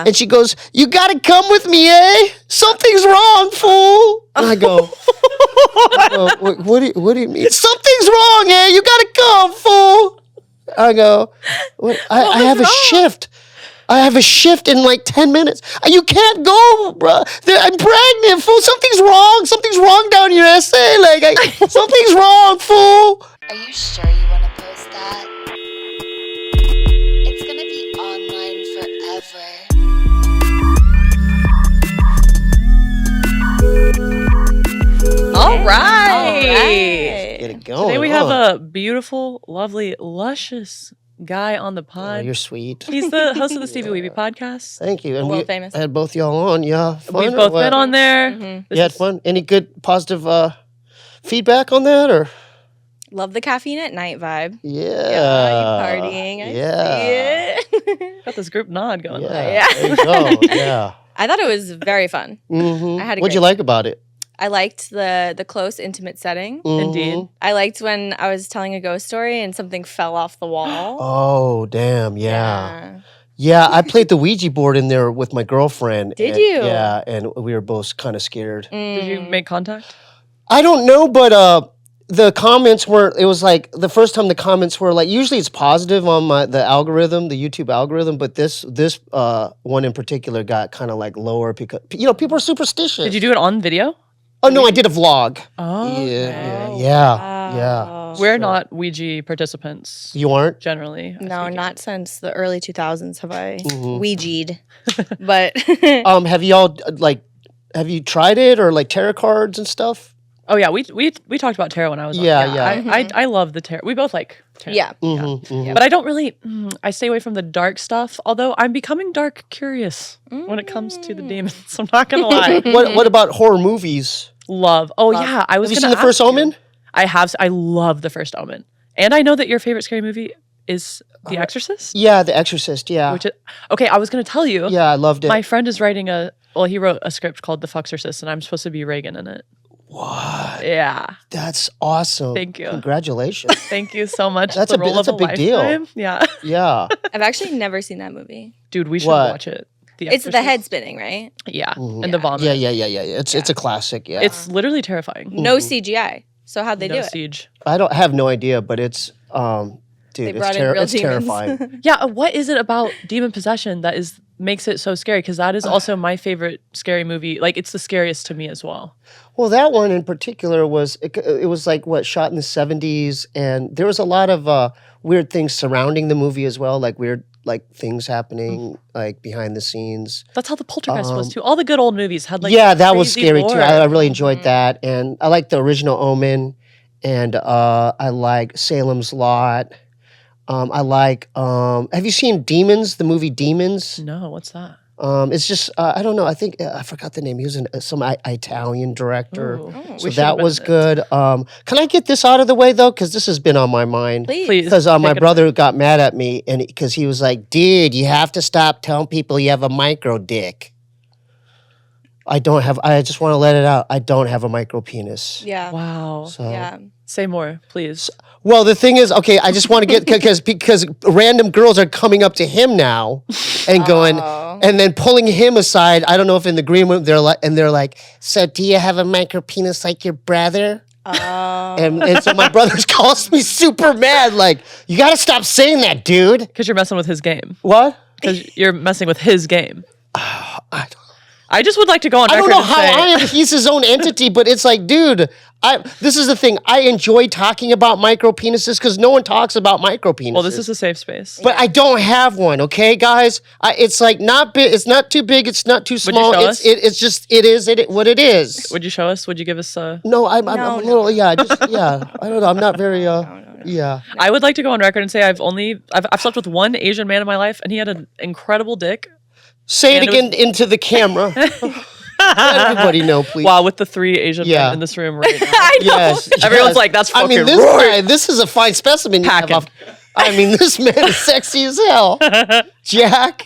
And she goes, "You got to come with me, eh? Something's wrong, fool." And I go, what do you mean? "Something's wrong, eh? You got to come, fool." I go, I have a shift. I have a shift in like 10 minutes. "You can't go, bro. I'm pregnant, fool. Something's wrong. Something's wrong down your essay. Something's wrong, fool." Are you sure you want to post that? It's gonna be online forever. All right. Get it going. Today we have a beautiful, lovely, luscious guy on the pod. Oh, you're sweet. He's the host of the Steebee Weebee podcast. Thank you. And World we famous. had both y'all on. Yeah, fun We've or both what? been on there. Mm-hmm. You had fun? Any good positive feedback on that? Or Love the caffeine at night vibe. yeah, You partying. I see it. Got this group nod going on. yeah. There you go. Yeah. I thought it was very fun. Mm-hmm. I had a What'd you great like about it? I liked the close, intimate setting. Indeed. I liked when I was telling a ghost story and something fell off the wall. Oh, damn. Yeah. Yeah, I played the Ouija board in there with my girlfriend. Did and- you? Yeah, and we were both kind of scared. Did you make contact? I don't know, but the comments were, it was like the first time the comments were like, usually it's positive on the algorithm, the YouTube algorithm, but this one in particular got kind of like lower because, people are superstitious. Did you do it on video? Oh, no, I did a vlog. Oh, Yeah. We're not Ouija participants You aren't? generally. No, not since the early 2000s have I Mm-hmm. Ouija'd. But Have y'all, have you tried it or like tarot cards and stuff? Oh yeah, we talked about tarot when I was on. Yeah. I love the tarot. We both like tarot. yeah. Mm-hmm. But I don't really, I stay away from the dark stuff, although I'm becoming dark curious when it comes to the demons. I'm not going to lie. What about horror movies? Love. Oh, yeah. I was Have you going seen The First Omen? I have. I love The First Omen. And I know that your favorite scary movie is The Exorcist. Yeah, The Exorcist, yeah. Which is, okay, I was going to tell you. Yeah, I loved it. My friend is writing he wrote a script called The Fuxorcist, and I'm supposed to be Reagan in it. What? Yeah. That's awesome. Thank you. Congratulations. Thank you so much. That's The a big- role that's of a big deal. lifetime. Yeah. Yeah. I've actually never seen that movie. Dude, we should What? watch it. The It's the Exorcist. head spinning, right? Yeah. And the vomit. Yeah. It's a classic, yeah. It's literally terrifying. No CGI. So how'd they do No it? siege. I don't have no idea, but it's dude, brought in real it's demons. terrifying. Yeah, what is it about demon possession that makes it so scary? Because that is also my favorite scary movie. Like, it's the scariest to me as well. Well, that one in particular was it was like shot in the 70s, and there was a lot of weird things surrounding the movie as well, like weird things happening like behind the scenes. That's how the Poltergeist was too. All the good old movies had like yeah, that was crazy scary lore. too. I really enjoyed that, and I like the original Omen, and I like Salem's Lot. I like. Have you seen Demons? The movie Demons. No, what's that? It's just I don't know. I think I forgot the name. He was some Italian director, Ooh. so We should that have been was in it. good. Can I get this out of the way though? Because this has been on my mind. Please. Because my take it brother got mad at me, and because he was like, "Dude, you have to stop telling people you have a micro dick." I just want to let it out. I don't have a micro penis. Yeah. Wow. So. Yeah. Say more, please. Well, the thing is, okay, I just want to get because random girls are coming up to him now and going and then pulling him aside. I don't know if in the green room they're like, "So do you have a micro penis like your brother?" And so my brother calls me super mad, like, "You got to stop saying that, dude." Because you're messing with his game. What? Because you're messing with his game. I I just would like to go on I record don't know and how say, I am. He's his own entity, but it's like, dude, this is the thing. I enjoy talking about micro penises because no one talks about micro penises. well, this is a safe space. But I don't have one, okay, guys? It's like not big. It's not too big. It's not too small. show us? It's just what it is. Would you show us? Would you give us a... No, I'm a little yeah. Just yeah. I don't know. I'm not very yeah. I would like to go on record and say I've slept with one Asian man in my life, and he had an incredible dick. Say it And it again into the camera. Let everybody know, please. Wow, with the 3 Asian men in this room right now. I know. Yes. Everyone's like, that's fucking I mean, this is a fine specimen. You have Packing. off- I mean, this man is sexy as hell. Jack.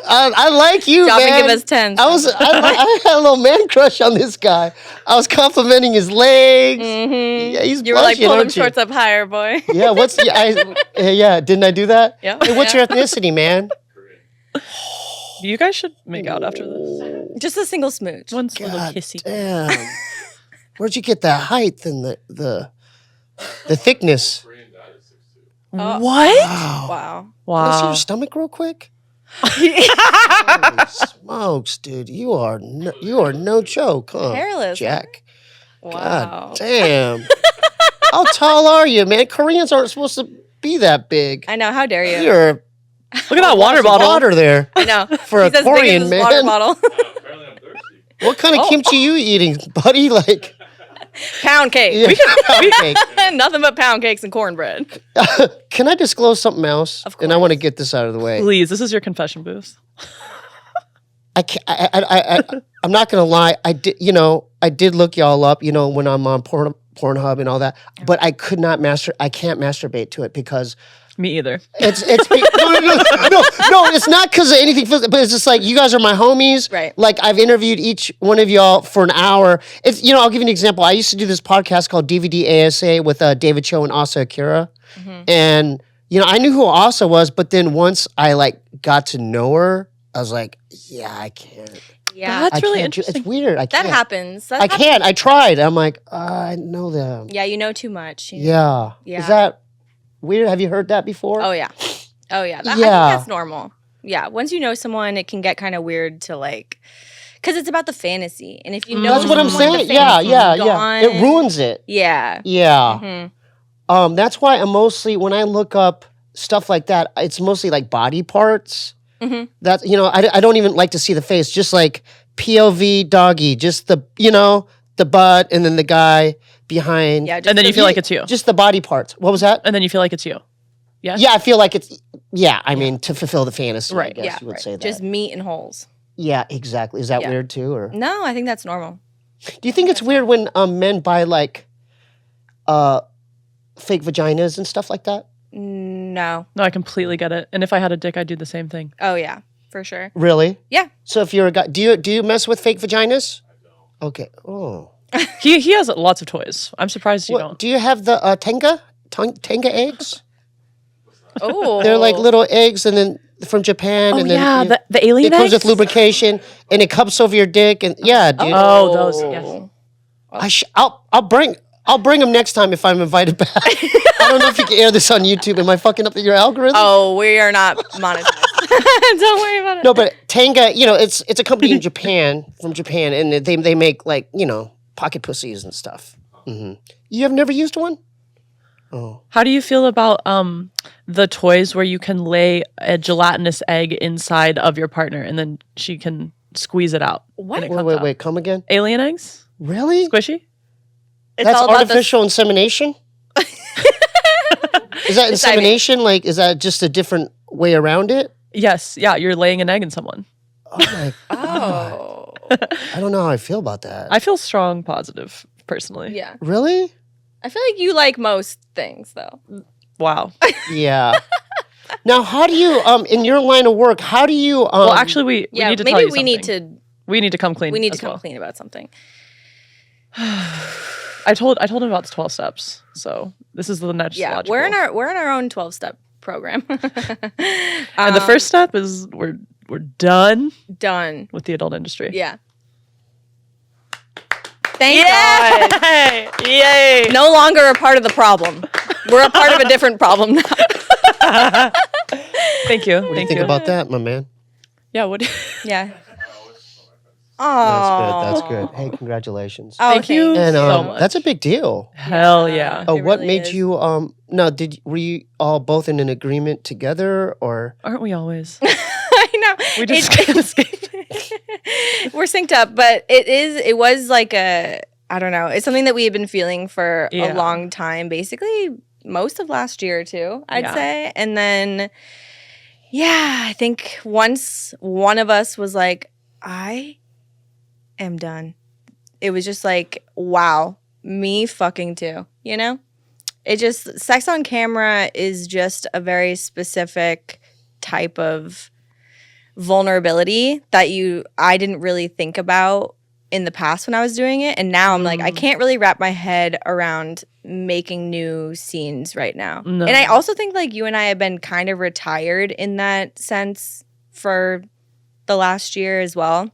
I like you, Drop man. and give us 10. I had a little man crush on this guy. I was complimenting his legs. Yeah, he's You were like, blushing, pull them aren't you? shorts up higher, boy. Yeah, didn't I do that? Yeah. Hey, what's your ethnicity, man? You guys should make out after this. Just a single smooch. One little God kissy. damn. Where'd you get the height and the thickness? Oh. What? Wow. Wow. Can I see Wow. your stomach real quick? Holy smokes, dude. You are no joke, huh? Hairless, huh? Jack. Wow. God damn. How tall are you, man? Koreans aren't supposed to be that big. I know. How dare you? You're Look at that water bottle. water there. I know. For He's a as big as Korean his man. water bottle. What kind of Oh. kimchi you eating, buddy? Like, Pound cake. yeah, pound cake. Nothing but pound cakes and cornbread. Can I disclose something else? Of And I want to course. get this out of the way. Please, this is your confession booth. I'm not gonna lie. I did look y'all up. When I'm on Pornhub and all that. But I could not I can't masturbate to it because Me either. it's no. It's not because of anything. But it's just like you guys are my homies. Right. Like I've interviewed each one of y'all for an hour. It's I'll give you an example. I used to do this podcast called DVD ASA with David Cho and Asa Akira, and I knew who Asa was. But then once I got to know her, I was like, yeah, I can't. Yeah. That's I really can't interesting. It's weird. I That can't. happens. That I happens. can't. I tried. I'm like, I know them. Yeah, you know too much. Yeah. Yeah. Is that weird? Have you heard that before? Oh yeah. Oh yeah. I think Yeah. that's normal. Yeah. Once you know someone, it can get kind of weird to because it's about the fantasy, and if you know, That's what I'm someone, the saying. Yeah, fantasy's yeah. gone. It ruins it. Yeah. Yeah. Mhm. That's why I'm mostly when I look up stuff like that, it's mostly like body parts. Mhm. That's I don't even like to see the face. Just like POV doggy, just the the butt and then the guy behind. Yeah. And then you feel like it's you. Just the body parts. What was that? And then you feel like it's you. Yes? Yeah, I feel like it's. Yeah, I mean to fulfill the fantasy. I Right. guess yeah. you would Right. say that. Just meat and holes. Yeah, exactly. Is that Yeah. weird too, or No, I think that's normal. do you think it's weird when men buy fake vaginas and stuff like that? No. No, I completely get it. And if I had a dick, I'd do the same thing. Oh yeah, for sure. Really? Yeah. So if you're a guy, do you mess with fake vaginas? I don't. Okay. Oh. He has lots of toys. I'm surprised you don't. Do you have the Tenga eggs? Oh. They're like little eggs, and then from Japan, Oh and then yeah, you- the alien it comes eggs? with lubrication, and it cups over your dick, and yeah, dude. Oh, those, yes. I'll bring them next time if I'm invited back. I don't know if you can air this on YouTube. Am I fucking up your algorithm? Oh, we are not monetized. Don't worry about it. No, but Tenga, it's a company in Japan, from Japan, and they make pocket pussies and stuff. Hmm. You have never used one? Oh. How do you feel about the toys where you can lay a gelatinous egg inside of your partner and then she can squeeze it out? What? and it comes out? Wait, come again? Alien eggs? Really? Squishy? It's That's all about artificial insemination? Is that insemination? Like, is that just a different way around it? Yes. Yeah, you're laying an egg in someone. Oh my Oh. I don't know how I feel about that. I feel strong positive, personally. Yeah. Really? I feel like you like most things, though. Wow. Yeah. Now, how do you, in your line of work, how do you, Well, actually, we Yeah, need to tell maybe you we need something. to We need to come clean. we need to as come well. clean about something. I told him about the 12 steps. So this is the next Yeah, logical. we're in our own 12-step program. And the first step is we're done done. with the adult industry. Yeah. Thank God. Yay! Yay! No longer a part of the problem. We're a part of a different problem now. Thank you. what do you Thank think you. about that, my man? Yeah. What? Yeah. That's Oh. good. Hey, congratulations. Oh, Thank you. And so much. that's a big deal. Hell yeah. Oh, It what really made is. you, no, were you all both in an agreement together, or? Aren't we always? I know. We just We're synced up, but it was like I don't know. It's something that we had been feeling for Yeah. a long time, basically most of last year too, I'd Yeah. say. And then yeah, I think once one of us was like, I am done. It was just like, wow, me fucking too, you know? It just sex on camera is just a very specific type of vulnerability that I didn't really think about in the past when I was doing it, and now I'm like I can't really wrap my head around making new scenes right now. No. And I also think like you and I have been kind of retired in that sense for the last year as well.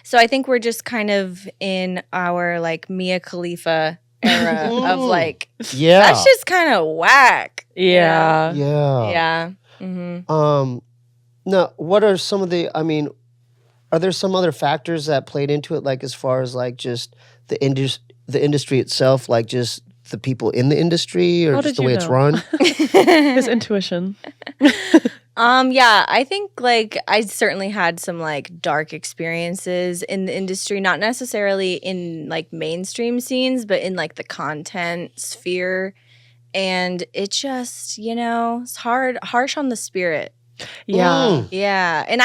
So I think we're just kind of in our like Mia Khalifa era of like, Yeah. that's just kind of whack. Yeah. Yeah. Yeah. Mm-hmm. Now, what are some of the, I mean, are there some other factors that played into it, like as far as like just the industry itself, like just the people in the industry or How just did the way you it's know? run? His intuition. Yeah, I think like I certainly had some like dark experiences in the industry, not necessarily in like mainstream scenes, but in like the content sphere. And it just, it's harsh on the spirit. Yeah. Yeah. And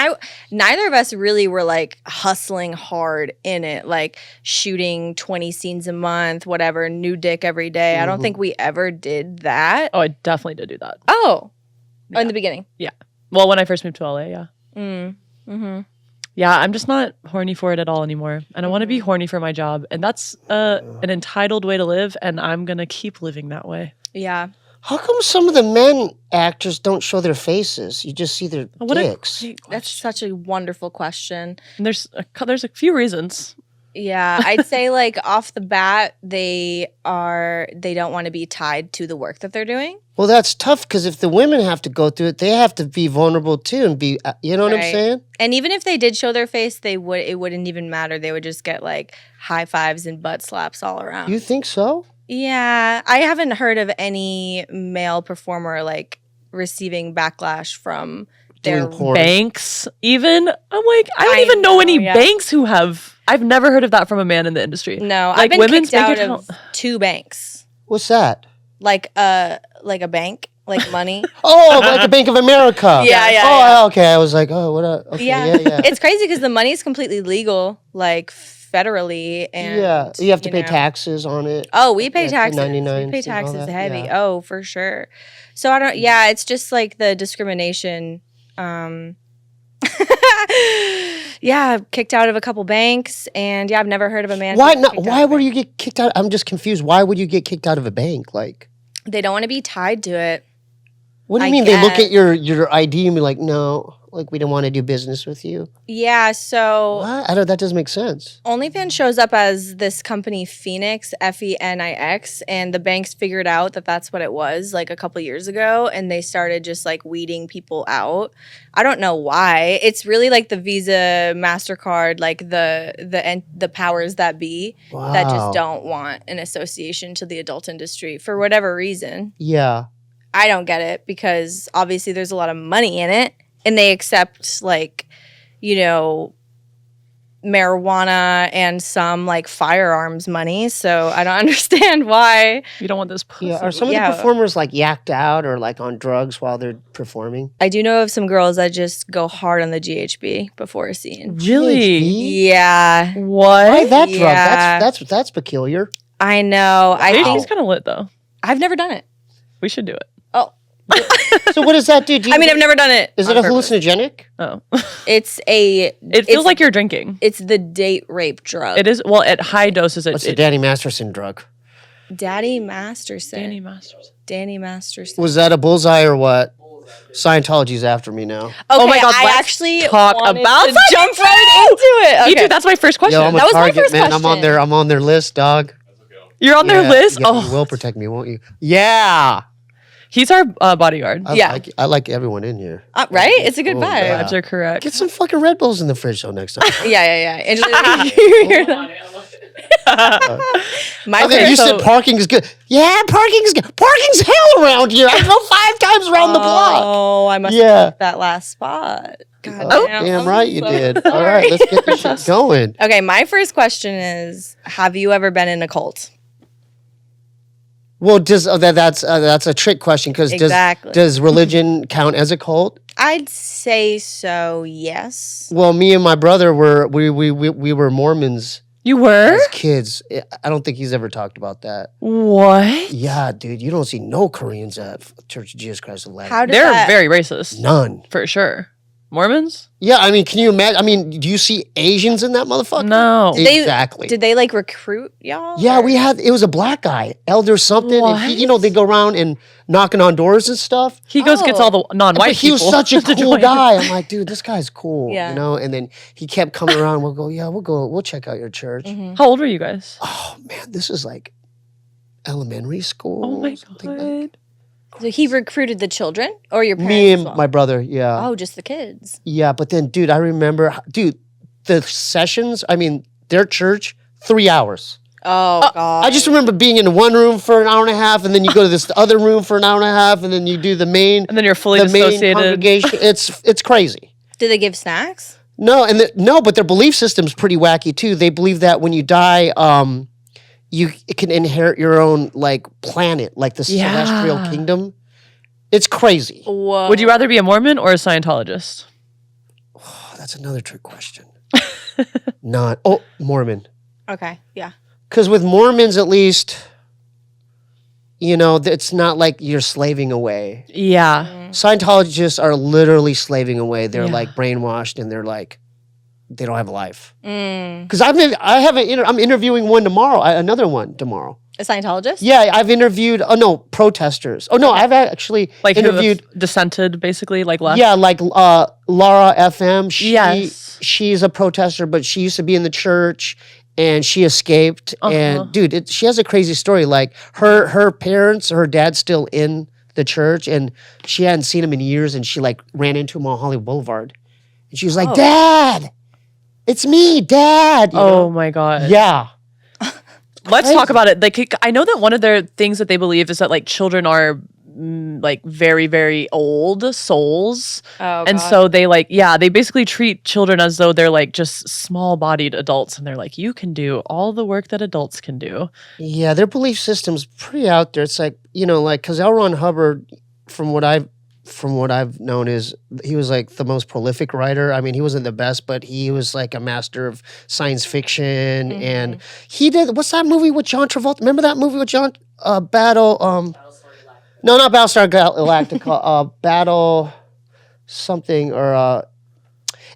neither of us really were like hustling hard in it, like shooting 20 scenes a month, whatever, new dick every day. I don't think we ever did that. Oh, I definitely did do that. Oh, Yeah. in the beginning. Yeah. Well, when I first moved to LA, yeah. Mm-hmm. Yeah, I'm just not horny for it at all anymore. And I want to be horny for my job. And that's an entitled way to live. And I'm going to keep living that way. Yeah. How come some of the men actors don't show their faces? You just see their What dicks. That's such a wonderful question. And there's a few reasons. Yeah, I'd say like off the bat, they don't want to be tied to the work that they're doing. Well, that's tough because if the women have to go through it, they have to be vulnerable too and be, you know what I'm Right. saying? And even if they did show their face, it wouldn't even matter. They would just get like high fives and butt slaps all around. You think so? Yeah, I haven't heard of any male performer like receiving backlash from their Doing porn. Banks, even. I'm like, I don't I even know any yeah. banks who have. I've never heard of that from a man in the industry. No, Like I've been women's kicked out bank of 2 banks. What's that? Like a bank, like money. Oh, like the Bank of America. Yeah. Oh, okay. I was like, oh, what? Okay, yeah. It's crazy because the money's completely legal, like federally, and Yeah, you have to pay taxes on it. Oh, we pay Yeah, taxes. 1099s We pay and all taxes that, heavy. yeah. Oh, for sure. So I don't. Yeah, it's just like the discrimination. Yeah, kicked out of a couple banks, and yeah, I've never heard of a man. Why who's not? kicked out Why of a would bank. you get kicked out? I'm just confused. Why would you get kicked out of a bank? Like, They don't want to be tied to it. what do you I mean? They look guess. at your ID and be like, no, like we don't want to do business with you. Yeah, so What? I don't. That doesn't make sense. OnlyFans shows up as this company Phoenix, Fenix, and the banks figured out that that's what it was like a couple years ago, and they started just like weeding people out. I don't know why. It's really like the Visa, MasterCard, like the powers that be that Wow. just don't want an association to the adult industry for whatever reason. Yeah. I don't get it because obviously there's a lot of money in it, and they accept like, marijuana and some like firearms money. So I don't understand why. You don't want this pussy. Yeah. Are some of the performers like yacked out or like on drugs while they're performing? I do know of some girls that just go hard on the GHB before a scene. Really? GHB? Yeah, What? Why that drug? Yeah. That's peculiar. I know. I GHB's think kind of lit though. I've never done it. We should do it. Oh, So what does that do? I mean, I've never done it. Is on it a purpose. hallucinogenic? Oh, It's it feels like you're drinking. it's the date rape drug. It is. Well, at high doses, What's the Danny Masterson drug? Daddy Masterson. Danny Masters. Danny Masterson. Was that a bullseye or what? Scientology's after me now. Okay, Oh my God, I let's actually talk wanted about to that. jump right into it. Me Okay. too. That's my first question. Yo, I'm a That was my target, first man. I'm on question. I'm on their list, dog. You're on their Yeah, list. yeah, Oh, you will protect me, won't you? Yeah. he's our bodyguard. I like everyone in here. Right? It's a good Oh, vibe. yeah. Vibes are correct. Get some fucking Red Bulls in the fridge though next time. Yeah. Angela, my Okay, you first, said parking is good. Yeah, parking is good. Parking's hell around here. I go 5 times around the block. Oh, I must Yeah. have picked that last spot. God Oh, damn, damn I'm right you so did. sorry. All right, let's get this shit going. Okay, my first question is: have you ever been in a cult? Well, that's a trick question because Exactly. does religion count as a cult? I'd say so. Yes. Well, me and my brother were Mormons You were? as kids. I don't think he's ever talked about that. What? Yeah, dude, you don't see no Koreans at Church of Jesus Christ of Latter. How did They're that? very racist. None. For sure. Mormons? Yeah, I mean, can you imagine? I mean, do you see Asians in that motherfucker? No. Exactly. Did they like recruit y'all? Yeah, or- it was a black guy, elder something. And he, What? they go around and knocking on doors and stuff. He gets all the non-white But he people. was such a to cool join. guy. I'm like, dude, this guy's cool. Yeah. You know? And then he kept coming around. We'll check out your church. Mhm. How old were you guys? Oh man, this is like elementary school. Oh my something like- god. So he recruited the children or your parents? Me as and well? my brother, yeah. Oh, just the kids. Yeah, but then, dude, I remember, the sessions, I mean, their church, 3 hours. Oh God. I just remember being in one room for an hour and a half, and then you go to this other room for an hour and a half, and then you do the main, And then you're fully the main dissociated. congregation. It's crazy. Did they give snacks? No, but their belief system's pretty wacky too. They believe that when you die, you can inherit your own like planet, like the celestial kingdom. It's crazy. Whoa. Would you rather be a Mormon or a Scientologist? Oh, that's another trick question. Mormon. Okay. Yeah. Because with Mormons, at least, it's not like you're slaving away. Yeah. Scientologists are literally slaving away. They're Yeah. like brainwashed, and they're like, they don't have a life. Mm. Because I'm interviewing one tomorrow. Another one tomorrow. A Scientologist? Yeah, I've interviewed. Oh no, protesters. Oh no, I've actually Like interviewed. who have dissented, basically, like left? Yeah, like Laura FM. Yes. She's a protester, but she used to be in the church. And she escaped. And dude, she has a crazy story. Like her parents, her dad's still in the church, and she hadn't seen him in years. And she like ran into him on Hollywood Boulevard, and she was like, "Dad, it's me, Dad." You know? My god. Yeah. Let's talk about it. Like, I know that one of their things that they believe is that like children are like very, very old souls. Oh, And God. so they basically treat children as though they're like just small-bodied adults, and they're like, you can do all the work that adults can do. Yeah, their belief system's pretty out there. It's like, because L. Ron Hubbard, from what I've known, is he was like the most prolific writer. I mean, he wasn't the best, but he was like a master of science fiction. And he did, what's that movie with John Travolta? Remember that movie with John, no, not Battlestar Galactica, Battle something, or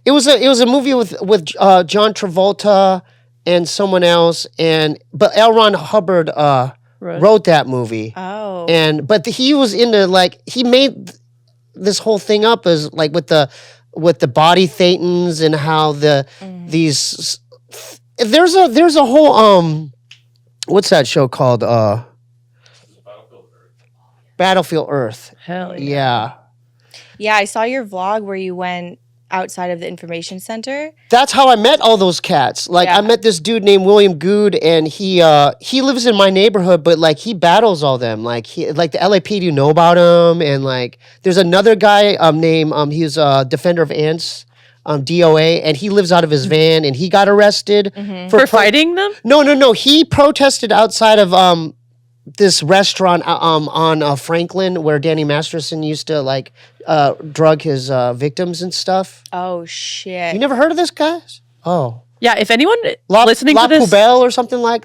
it was a movie with John Travolta and someone else, but L. Ron Hubbard wrote that movie. Oh. But he was into like, he made this whole thing up as like with the body thetans and how these there's a whole what's that show called Battlefield Earth. Hell yeah. Yeah. Yeah, I saw your vlog where you went outside of the information center. That's how I met all those cats. Like I met this dude named William Good, and he lives in my neighborhood, but like he battles all them. Like the LAPD, you know about him, and like there's another guy named he's a defender of ants, DOA, and he lives out of his van, and he got arrested For fighting them? No. He protested outside of this restaurant on Franklin where Danny Masterson used to like drug his victims and stuff. Oh shit. You never heard of this guy? Oh. Yeah, if anyone La listening to this... Poubelle or something like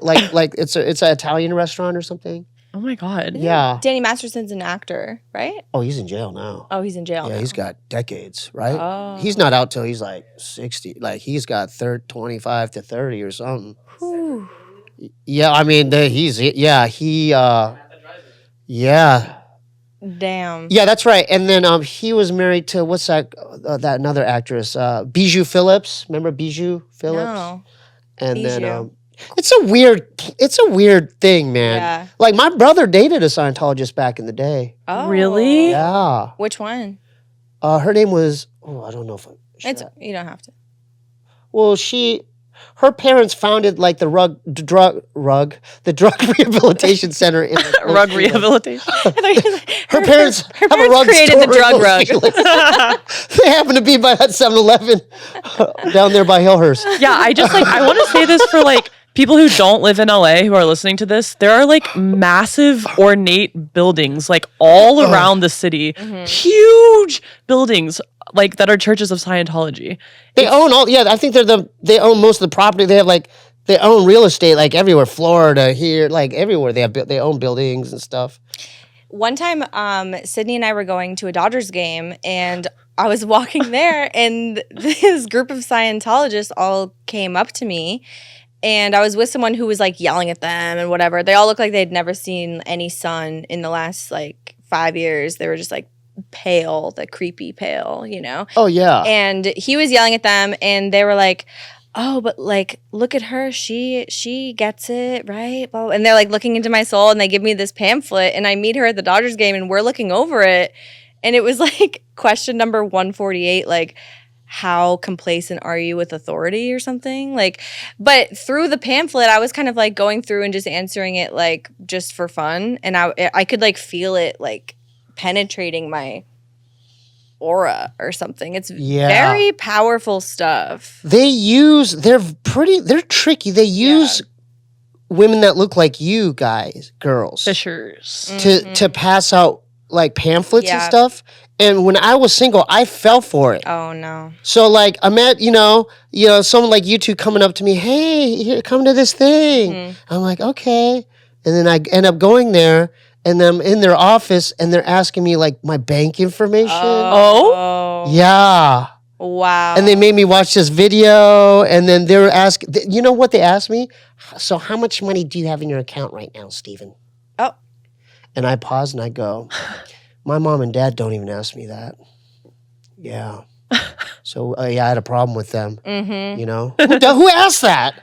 it's an Italian restaurant or something. Oh my god. Yeah. Danny Masterson's an actor, right? Oh, he's in jail now. Oh, he's in jail. Yeah, now. he's got decades, right? Oh. He's not out till he's like 60. Like he's got 25 to 30 or something. Whew. Yeah, I mean, yeah. Damn. Yeah, that's right. And then he was married to what's that another actress, Bijou Phillips. Remember Bijou Phillips? No. And Bijou. then it's a weird thing, man. Yeah. Like my brother dated a Scientologist back in the day. Oh. Really? Yeah. Which one? Her name was I don't know if You don't have to. well, her parents founded like the drug rehabilitation center in the Rug rehabilitation. Her parents have a rug created store the drug in Los rug. Angeles. They happen to be by that 7-Eleven down there by Hillhurst. Yeah, I want to say this for like people who don't live in LA who are listening to this. There are like massive ornate buildings like all around the city. Huge buildings like that are churches of Scientology. They own I think they own most of the property. They have like they own real estate like everywhere, Florida, here, like everywhere. They own buildings and stuff. One time, Sydney and I were going to a Dodgers game, and I was walking there, and this group of Scientologists all came up to me, and I was with someone who was like yelling at them and whatever. They all looked like they'd never seen any sun in the last like 5 years. They were just like pale, the creepy pale, you know? Oh, yeah. And he was yelling at them, and they were like, oh, but like, look at her. She gets it, right? And they're like looking into my soul, and they give me this pamphlet, and I meet her at the Dodgers game, and we're looking over it. And it was like question number 148, like, how complacent are you with authority or something? Like, but through the pamphlet, I was kind of like going through and just answering it like just for fun. And I could like feel it like penetrating my aura or something. It's very powerful stuff. They're tricky. They use women that look like you girls. Fishers. To pass out like pamphlets and stuff. And when I was single, I fell for it. Oh no. So like I met, someone like you two coming up to me, hey, here, come to this thing. I'm like, okay. And then I end up going there, and I'm in their office, and they're asking me like my bank information. Oh? Yeah. Wow. And they made me watch this video, and then they were asking, you know what they asked me? So how much money do you have in your account right now, Stephen? Oh. And I pause and I go, my mom and dad don't even ask me that. Yeah. So, I had a problem with them. You know? Who asked that?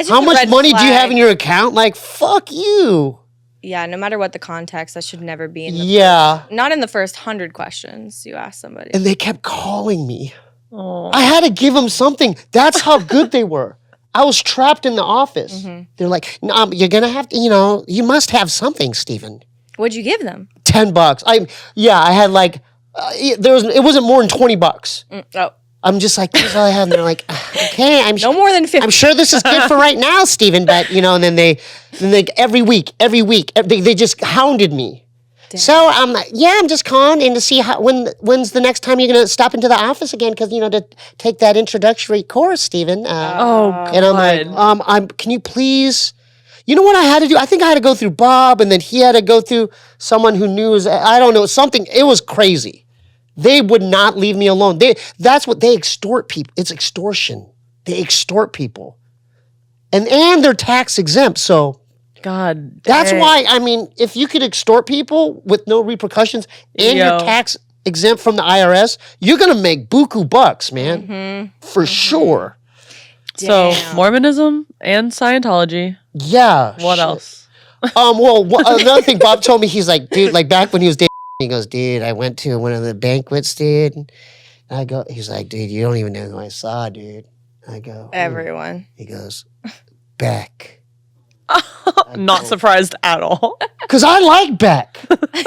How much money do you have in your account? Like, fuck you. Yeah, no matter what the context, that should never be in the not in the first 100 questions you ask somebody. And they kept calling me. Oh. I had to give them something. That's how good they were. I was trapped in the office. They're like, no, you're going to have to, you must have something, Stephen. What'd you give them? $10. I had like, it wasn't more than $20. Oh. I'm just like, this is all I have. And they're like, okay, no more than 50. I'm sure this is good for right now, Stephen. But, and then they every week, they just hounded me. Damn. So I'm like, I'm just calling in to see when's the next time you're going to stop into the office again. Because, to take that introductory course, Stephen. God. And I'm like, can you please... You know what I had to do? I think I had to go through Bob, and then he had to go through someone who knew, I don't know, something. It was crazy. They would not leave me alone. That's what they extort people. It's extortion. They extort people. And they're tax exempt, so. God. That's why, if you could extort people with no repercussions and you're tax exempt from the IRS, you're going to make buku bucks, man. For sure. So, Mormonism and Scientology. Yeah. What else? Another thing Bob told me, he's like, dude, like back when he was dating, he goes, dude, I went to one of the banquets, dude. And he's like, dude, you don't even know who I saw, dude. I go, everyone. He goes, Beck. Not surprised at all. Because I like Beck.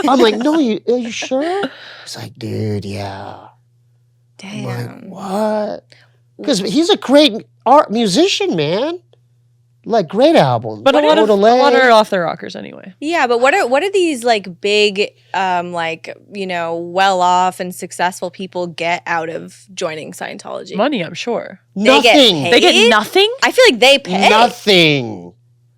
I'm like, no, are you sure? He's like, dude, yeah. Damn. I'm like, what? Because he's a great art musician, man. Like, great album. But a lot are off their rockers anyway. Yeah, but what are these like big, well off and successful people get out of joining Scientology? Money, I'm sure. Nothing. They get nothing? I feel like they pay. Nothing.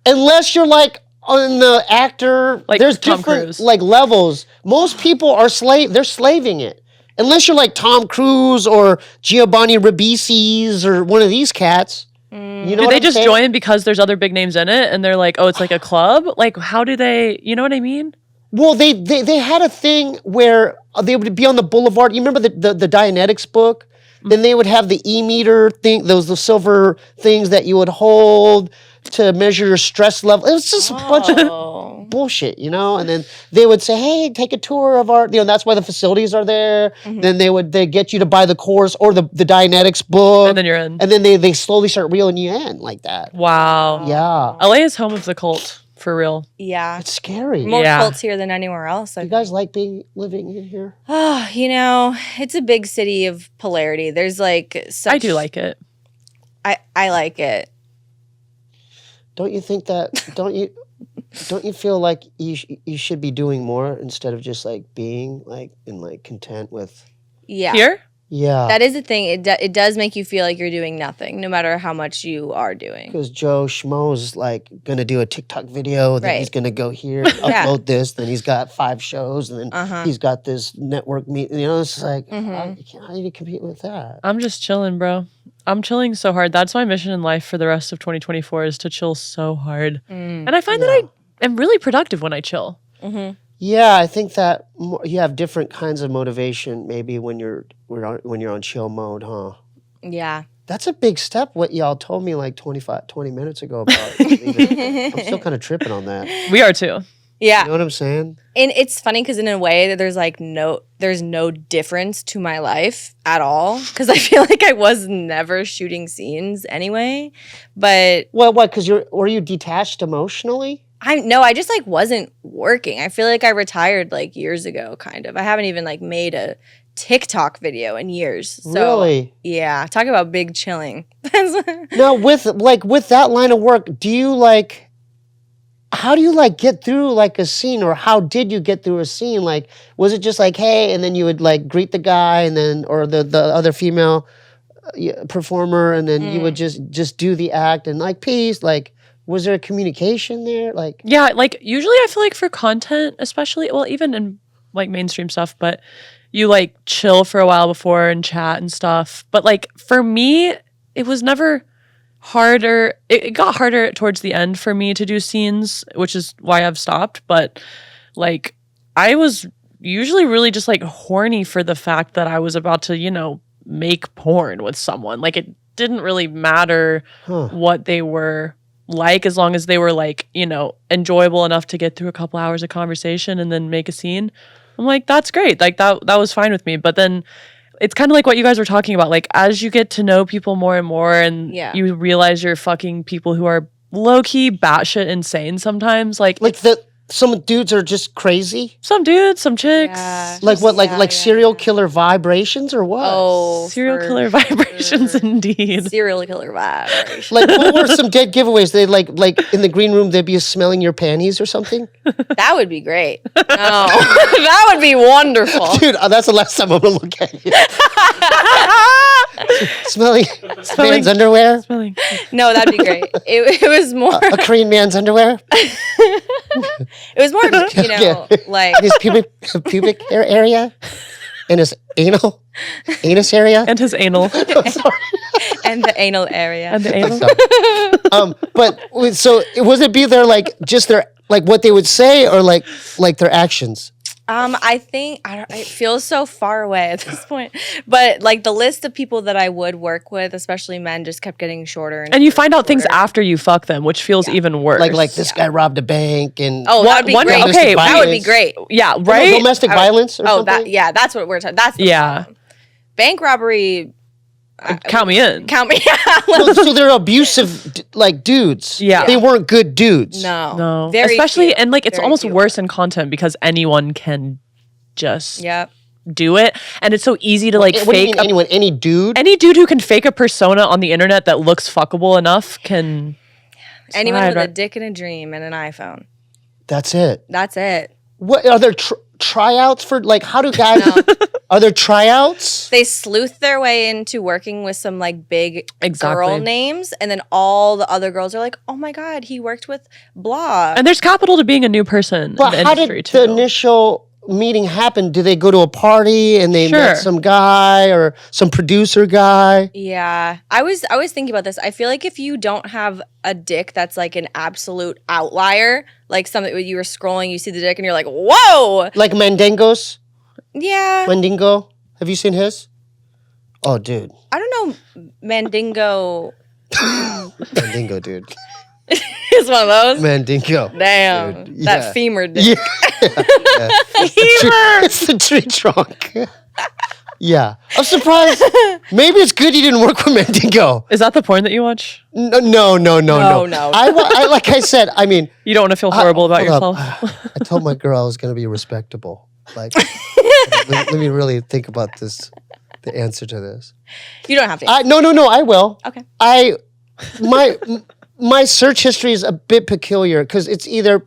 Unless you're like on the actor. Like there's Tom different Cruise. like levels. Most people are they're slaving it. Unless you're like Tom Cruise or Giovanni Ribisi's or one of these cats. You know do they just join because there's other big names in it and they're like, oh, it's like a club? Like, how do they, you know what I mean? Well, they had a thing where they would be on the boulevard. You remember the Dianetics book? Then they would have the e-meter thing, the silver things that you would hold to measure your stress level. It was just a bunch of bullshit, And then they would say, hey, take a tour of our, that's why the facilities are there. Then they get you to buy the course or the Dianetics book. And then you're in. And then they slowly start reeling you in like that. Wow. Yeah. LA is home of the cult, for real. Yeah. It's scary. More cults here than anywhere else. You guys like living in here? Oh, it's a big city of polarity. There's like such... I do like it. I like it. Don't you think that? Don't you feel like you should be doing more instead of just like being like content with? Yeah. Here? Yeah. That is the thing. It does make you feel like you're doing nothing, no matter how much you are doing. Because Joe Schmo's like gonna do a TikTok video, then he's Right. gonna go here, upload this, then he's got 5 shows, and then he's got this network meeting. You know, it's like how do you compete with that? I'm just chilling, bro. I'm chilling so hard. That's my mission in life for the rest of 2024 is to chill so hard. And I find that I am really productive when I chill. Yeah, I think that you have different kinds of motivation maybe when you're on chill mode, huh? Yeah. That's a big step. What y'all told me like 20 minutes ago about. I'm still kind of tripping on that. We are too. Yeah. You know what I'm saying? And it's funny because in a way there's no difference to my life at all because I feel like I was never shooting scenes anyway. But Well, what? Because were you detached emotionally? I just like wasn't working. I feel like I retired like years ago, kind of. I haven't even like made a TikTok video in years. So, Really? Yeah. Talk about big chilling. Now, with that line of work, do you like? How do you like get through like a scene, or how did you get through a scene? Like, was it just like, hey, and then you would like greet the guy, and then or the other female performer, and then you would just do the act and like peace, like. Was there a communication there? Like, Yeah, like usually I feel like for content, especially, well, even in like mainstream stuff, but you like chill for a while before and chat and stuff. But like for me, it was never harder. It got harder towards the end for me to do scenes, which is why I've stopped. But like I was usually really just like horny for the fact that I was about to, make porn with someone. Like it didn't really matter what they were like, as long as they were like, enjoyable enough to get through a couple hours of conversation and then make a scene. I'm like, that's great. Like that was fine with me. But then it's kind of like what you guys were talking about. Like as you get to know people more and more and you realize you're fucking people who are low-key batshit insane sometimes. Like some dudes are just crazy. Some dudes, some chicks. Yeah. Like what? Like serial killer vibrations or what? Oh, Serial killer vibrations, indeed. Serial killer vibration. Like what were some dead giveaways? They like in the green room they'd be smelling your panties or something. That would be great. No, that would be wonderful. Dude, that's the last time I'm gonna look at you. Smelling man's underwear. Smelling. No, that'd be great. It was more. A Korean man's underwear. It was more, like His pubic area, and his anus area, And his anal. and the anal area. And the anal. But so was it be their like just their like what they would say or like their actions? I think it feels so far away at this point, but like the list of people that I would work with, especially men, just kept getting shorter. And you find out things after you fuck them, which feels even worse. Like this guy robbed a bank and that'd be great. Okay, that would be great. Yeah, right. Domestic violence. Or something? That's what we're talking. That's the problem. Bank robbery. Count me in. Count me out. So they're abusive, like dudes. Yeah. They weren't good dudes. No. Very Especially, few. and like it's Very almost few. worse in content because anyone can just Yep. do it. And it's so easy to like What do you fake. mean, anyone? Any dude? Any dude who can fake a persona on the internet that looks fuckable enough can. Anyone slide with a right- dick and a dream and an iPhone. That's it. That's it. What are there tryouts for? Like, how do guys? Are there tryouts? They sleuth their way into working with some like big Exactly. girl names, and then all the other girls are like, "Oh my god, he worked with blah." And there's capital to being a new person But in the how industry did too. the initial meeting happen? Do they go to a party and they met Sure. some guy or some producer guy? Yeah, I was thinking about this. I feel like if you don't have a dick that's like an absolute outlier, like something you were scrolling, you see the dick, and you're like, "Whoa!" Like Mandingo's? Yeah, Mandingo? Have you seen his? Oh, dude. I don't know. Mandingo Mandingo, dude. is one of those. Mandingo. Damn, Dude, that yeah. femur dick. Yeah. It's the tree trunk. Yeah. I'm surprised. Maybe it's good you didn't work with Mandingo. Is that the porn that you watch? No. No. I like I said, I mean, You don't want to feel horrible about hold yourself. up. I told my girl I was going to be respectable. Like, let me really think about this, the answer to this. You don't have to. No, I will. Okay. My search history is a bit peculiar because it's either,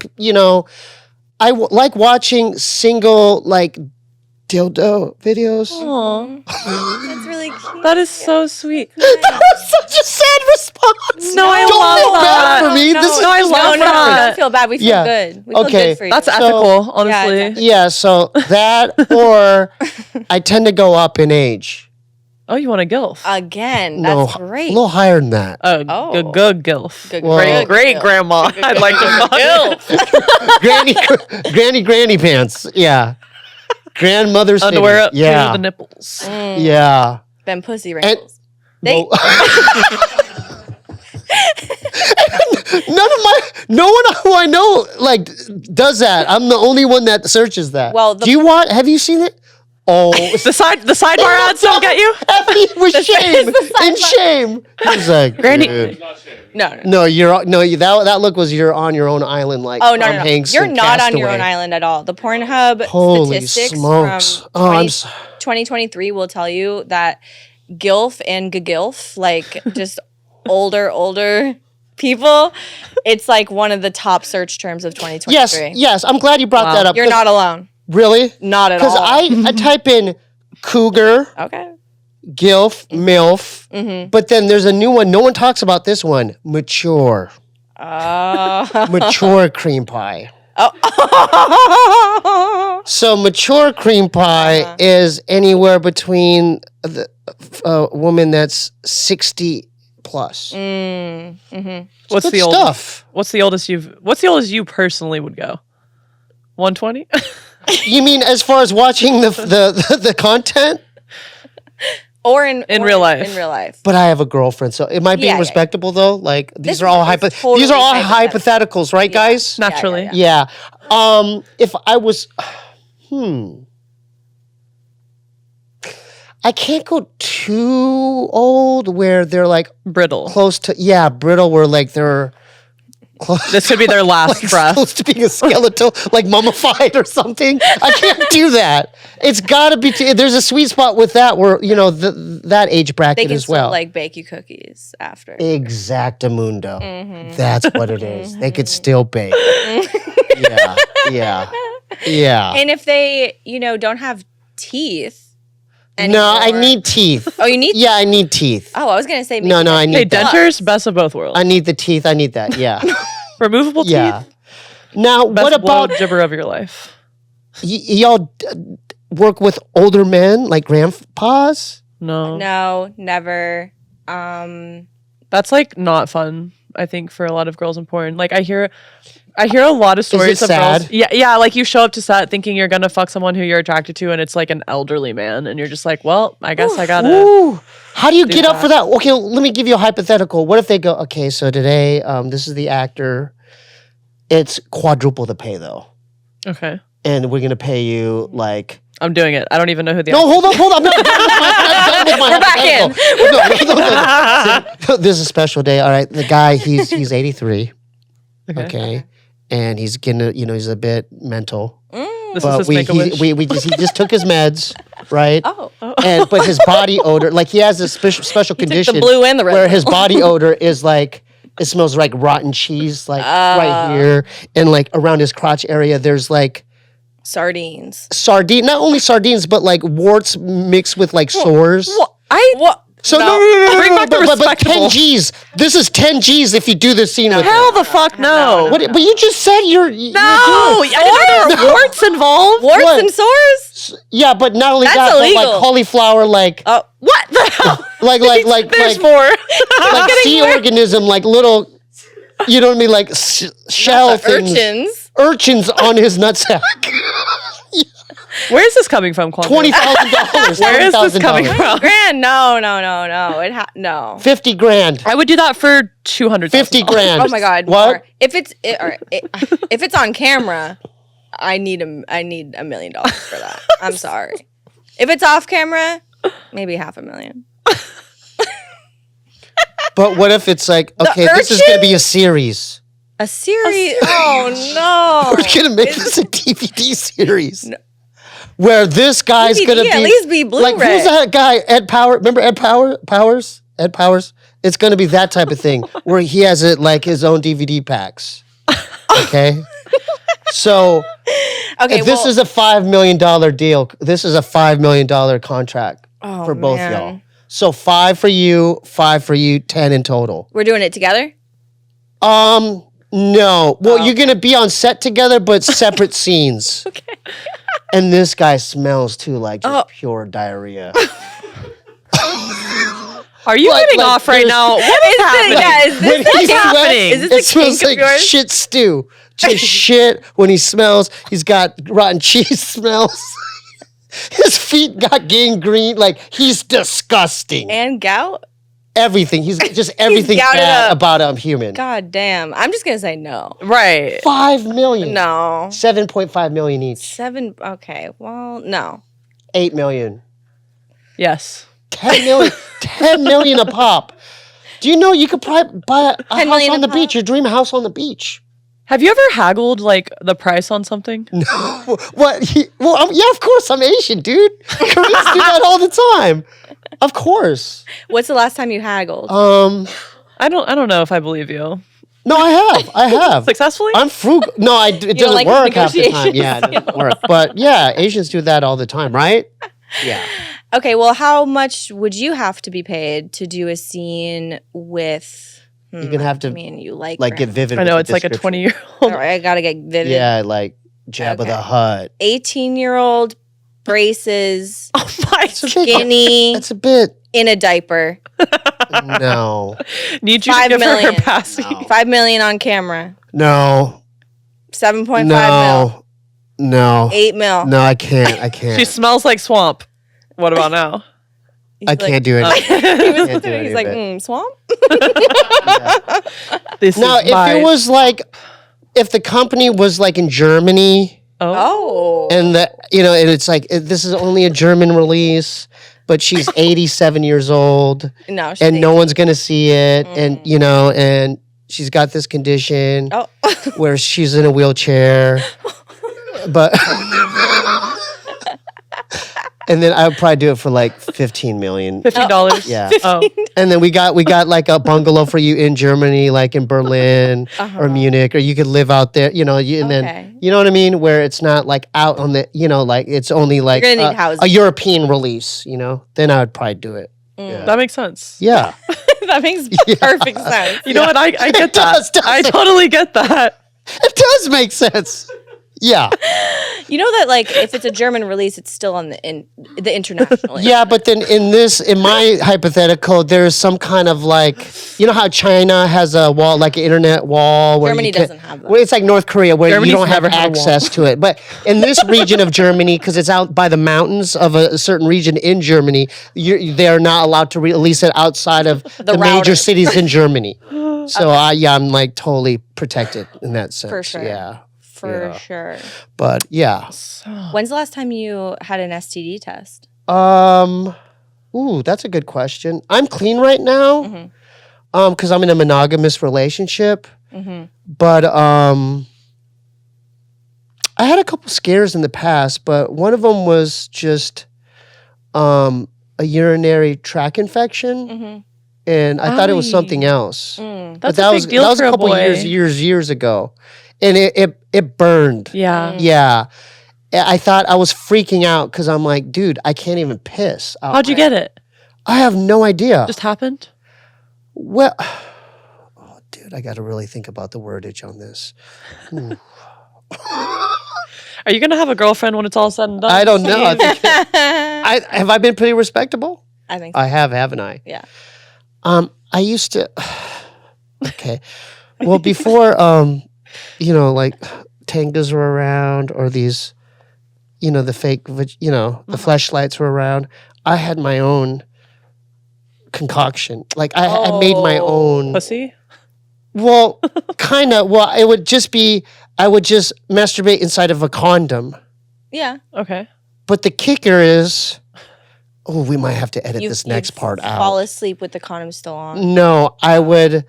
I like watching single, like, dildo videos. Aw, That's really cute. that is so sweet. That was such a sad response. No, I Don't love feel that. bad for me. No, This is no, I just love No, that. don't feel bad. We feel Yeah. good. We feel Okay. good for you. That's ethical, honestly. exactly. yeah. So that, or I tend to go up in age. Oh, you want a gilf? Again, No, that's great. a little higher than that. Oh, good gilf. Good- Well- good- Great good- grandma. I'd like to fuck. Granny pants. Yeah. Grandmother's Underwear up titties. Yeah. to the nipples. Yeah. Them pussy wrinkles. Well, no one who I know like does that. I'm the only one that searches that. Well, do you want? Have you seen it? Oh, The sidebar ads don't get you? Effie with shame, in shame. He's like, Granny- "Dude." No. No, that look was you're on your own island, like Oh, no, Tom no. Hanks You're in not on your own Castaway. island at all. The Pornhub Holy statistics smokes! from Oh, 2023 will tell you that GILF and GGILF, like just older people, it's like one of the top search terms of 2023. yes. I'm glad you brought Wow. that up. You're 'cause- not alone. really Not at all. because I type in cougar. Okay. Gilf, MILF, but then there's a new one. No one talks about this one. Mature. Mature cream pie. So mature cream pie is anywhere between a woman that's 60 plus. What's Good the old stuff. What's the oldest you personally would go? 120? You mean as far as watching the content? Or in real life. In real life. But I have a girlfriend, so am I being Yeah. respectable though? Like these This are all is these totally are all hypothetical. hypotheticals, right, guys? Naturally. Yeah. Yeah. If I was, I can't go too old where they're like Brittle. close to, brittle, where like they're close, This could be their last like breath. close to being a skeletal, like mummified or something. I can't do that. It's got to be, there's a sweet spot with that where, that age They bracket can as well. still like bake you cookies after. Exactamundo. Mm-hmm. That's what it is. They could still bake. Yeah. And if they, don't have teeth. No, I anymore- need teeth. Oh, you need. Yeah, I need teeth. Oh, I was gonna say. No, I Hey, need that. dentures, best of both worlds. I need the teeth. I need that. Yeah. Removable Yeah. teeth, Now, best what about gibber of your life. y'all work with older men, like grandpas? No. No, never. That's like not fun, I think, for a lot of girls in porn. Like I hear a lot of stories of sad? girls. Yeah, like you show up to set thinking you're gonna fuck someone who you're attracted to, and it's like an elderly man, and you're just like, well, I guess I gotta. Ooh. How do you get up that. for that? Okay, let me give you a hypothetical. What if they go, okay, so today, this is the actor. It's quadruple the pay, though. Okay, And we're going to pay you like... I'm doing it. I don't even know who the. No, hold on. I'm not done with my We're back in. No. This is a special day. All right, the guy, he's 83. Okay. And he's getting, he's a bit mental. This But is his Make-A-Wish. he just took his meds, right? Oh. But his body odor, like he has a special condition, the blue and the red where pill. his body odor is like, it smells like rotten cheese, like right here, and like around his crotch area, there's like Sardines. not only sardines, but like warts mixed with like sores. What? So no, Bring back the but 10 respectable. G's. This is 10 G's if you do this scene with Hell him. the fuck no. But you just said you're No, I didn't know there were warts involved. Warts What? and sores? yeah, but not only That's that, but illegal. like cauliflower, like Oh, What the hell? There's like more. like sea organism, like little, you know what I mean, like shell things, urchins. urchins on his nutsack. Where is this coming from, Kwame? $20,000. Where is this coming from? Grand? No. No. 50 grand. I would do that for 200. 50 grand. Oh my God. What? more. If it's on camera, I need $1 million for that. I'm sorry. If it's off camera, maybe $500,000. But what if it's like, okay, this is going to be a series. A series? Oh no. We're going to make this a DVD series. Where this guy's DVD, going to be... at least be Blu-ray. Like, who's that guy? Ed Power. Remember Ed Powers? Ed Powers? It's going to be that type of thing where he has it like his own DVD packs. Okay? So Okay, this is a $5 million deal. This is a $5 million contract for both man. y'all. So 5 for you, 10 in total. We're doing it together? No. Well, you're gonna be on set together, but separate scenes. Okay. And this guy smells too, like just pure diarrhea. Are you getting like, off right there's- now? What is happening? Yeah, is When this he happening? sweats, Is this it a smells kink of like yours? shit stew. Just shit. When he smells, he's got rotten cheese smells. His feet got gangrene. Like, he's disgusting. And gout? Everything. He's just everything gouted bad up. about a human. God damn. I'm just gonna say no. Right. 5 million. No. 7.5 million each. 7. Okay. Well, no. 8 million. Yes. 10 million. 10 million a pop. Do you know you could probably buy a 10 house million on a the beach, pop? your dream house on the beach? Have you ever haggled like the price on something? What? Yeah, of course. I'm Asian, dude. Koreans do that all the time. Of course. What's the last time you haggled? I don't know if I believe you. No, I have. Successfully? I'm frugal. No, it don't doesn't like work half the time. negotiations? Yeah, it doesn't work. But yeah, Asians do that all the time, right? Yeah. Okay, well, how much would you have to be paid to do a scene with? You're gonna have to I mean, you like get vivid. I know with it's the like a description. 20-year-old. All right, I gotta get vivid. Yeah, like Jabba the Hutt. 18-year-old braces, Oh my skinny, That's a bit. in a diaper. No. Need you 5 to give her million. her passing. No. 5 million on camera. No. 7.5 mil. No. No. 8 mil. No, I can't. She smells like swamp. What about now? I can't do it. He was Can't do considering. any He's of like, it. swamp. This Now, is if my... it was like, if the company was like in Germany, Oh. and and it's like this is only a German release, but she's 87 years old, No, she's and no one's gonna see it, and and she's got this condition Oh. where she's in a wheelchair, but. And then I would probably do it for like 15 million. $50. Yeah. Oh. And then we got like a bungalow for you in Germany, like in Berlin or Munich, or you could live out there, and Okay. then you know what I mean, where it's not like out on the, like it's only like You're gonna need housing. a European release, Then I would probably do it. That makes sense. Yeah. That makes perfect sense. You know what? I get It that. does, doesn't I it? totally get that. It does make sense. Yeah. You know that like if it's a German release, it's still on the international. Yeah, but then in my hypothetical, there's some kind of like, how China has a wall, like an internet wall. Where Germany you can't- doesn't have that. Well, it's like North Korea where Germany's you don't have never had a wall. access to it. But in this region of Germany, because it's out by the mountains of a certain region in Germany, they are not allowed to release it outside of the major router. cities in Germany. So I'm like totally protected in that sense. For sure. Yeah. For Yeah. sure. But yeah. When's the last time you had an STD test? Ooh, that's a good question. I'm clean right now, because I'm in a monogamous relationship. But I had a couple scares in the past, but one of them was just a urinary tract infection, and I thought it was something else. That's But that a was big deal that was for a a couple boy. years ago, and it burned. Yeah. Yeah. I thought I was freaking out because I'm like, dude, I can't even piss. How'd you get it? I have no idea. Just happened? Well, dude, I got to really think about the wordage on this. Are you going to have a girlfriend when it's all said and done? I don't know. Have I been pretty respectable? I think so. I have, haven't I? Yeah. I used to. Okay. Well, before, like tangas were around or these, the fake, the fleshlights were around. I had my own concoction. Like I made my own. Pussy? Well, kind of. Well, it would just be, I would just masturbate inside of a condom. Yeah. Okay. But the kicker is, we might have to edit this next part out. Fall asleep with the condom still on. No, I would.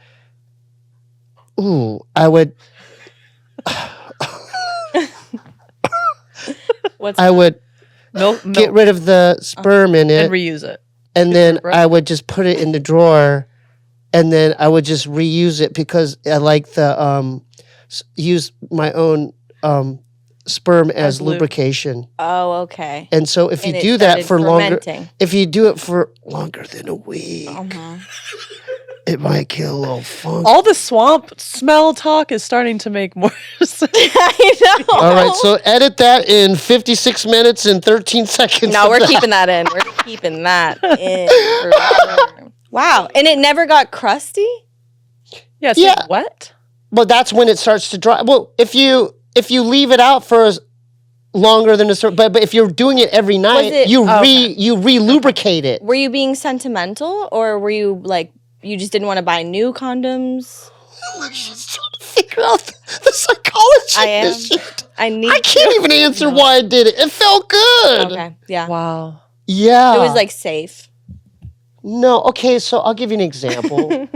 I would get rid of the sperm in it, and reuse it. and then I would just put it in the drawer, and then I would just reuse it because I like the use my own sperm as lube. lubrication. Oh, okay. And so if you And it do that started for fermenting. if you do it for longer than a week, Uh-huh. it might kill a little funk. All the swamp smell talk is starting to make more sense. I know. All right, so edit that in 56 minutes and 13 seconds. No, of we're that. keeping that in. We're keeping that in. For sure. Wow. And it never got crusty? Yeah, it's Yeah. like wet. Well, that's when it starts to dry. Well, if you leave it out for longer than a certain, but if you're doing it every night, it- you okay. you re-lubricate it. Were you being sentimental or were you like, you just didn't want to buy new condoms? She's trying to figure out the psychology I of am. this shit. I need I can't even answer why I did it. It felt good. Okay. Yeah. Wow. Yeah. It was like safe. No, okay, so I'll give you an example.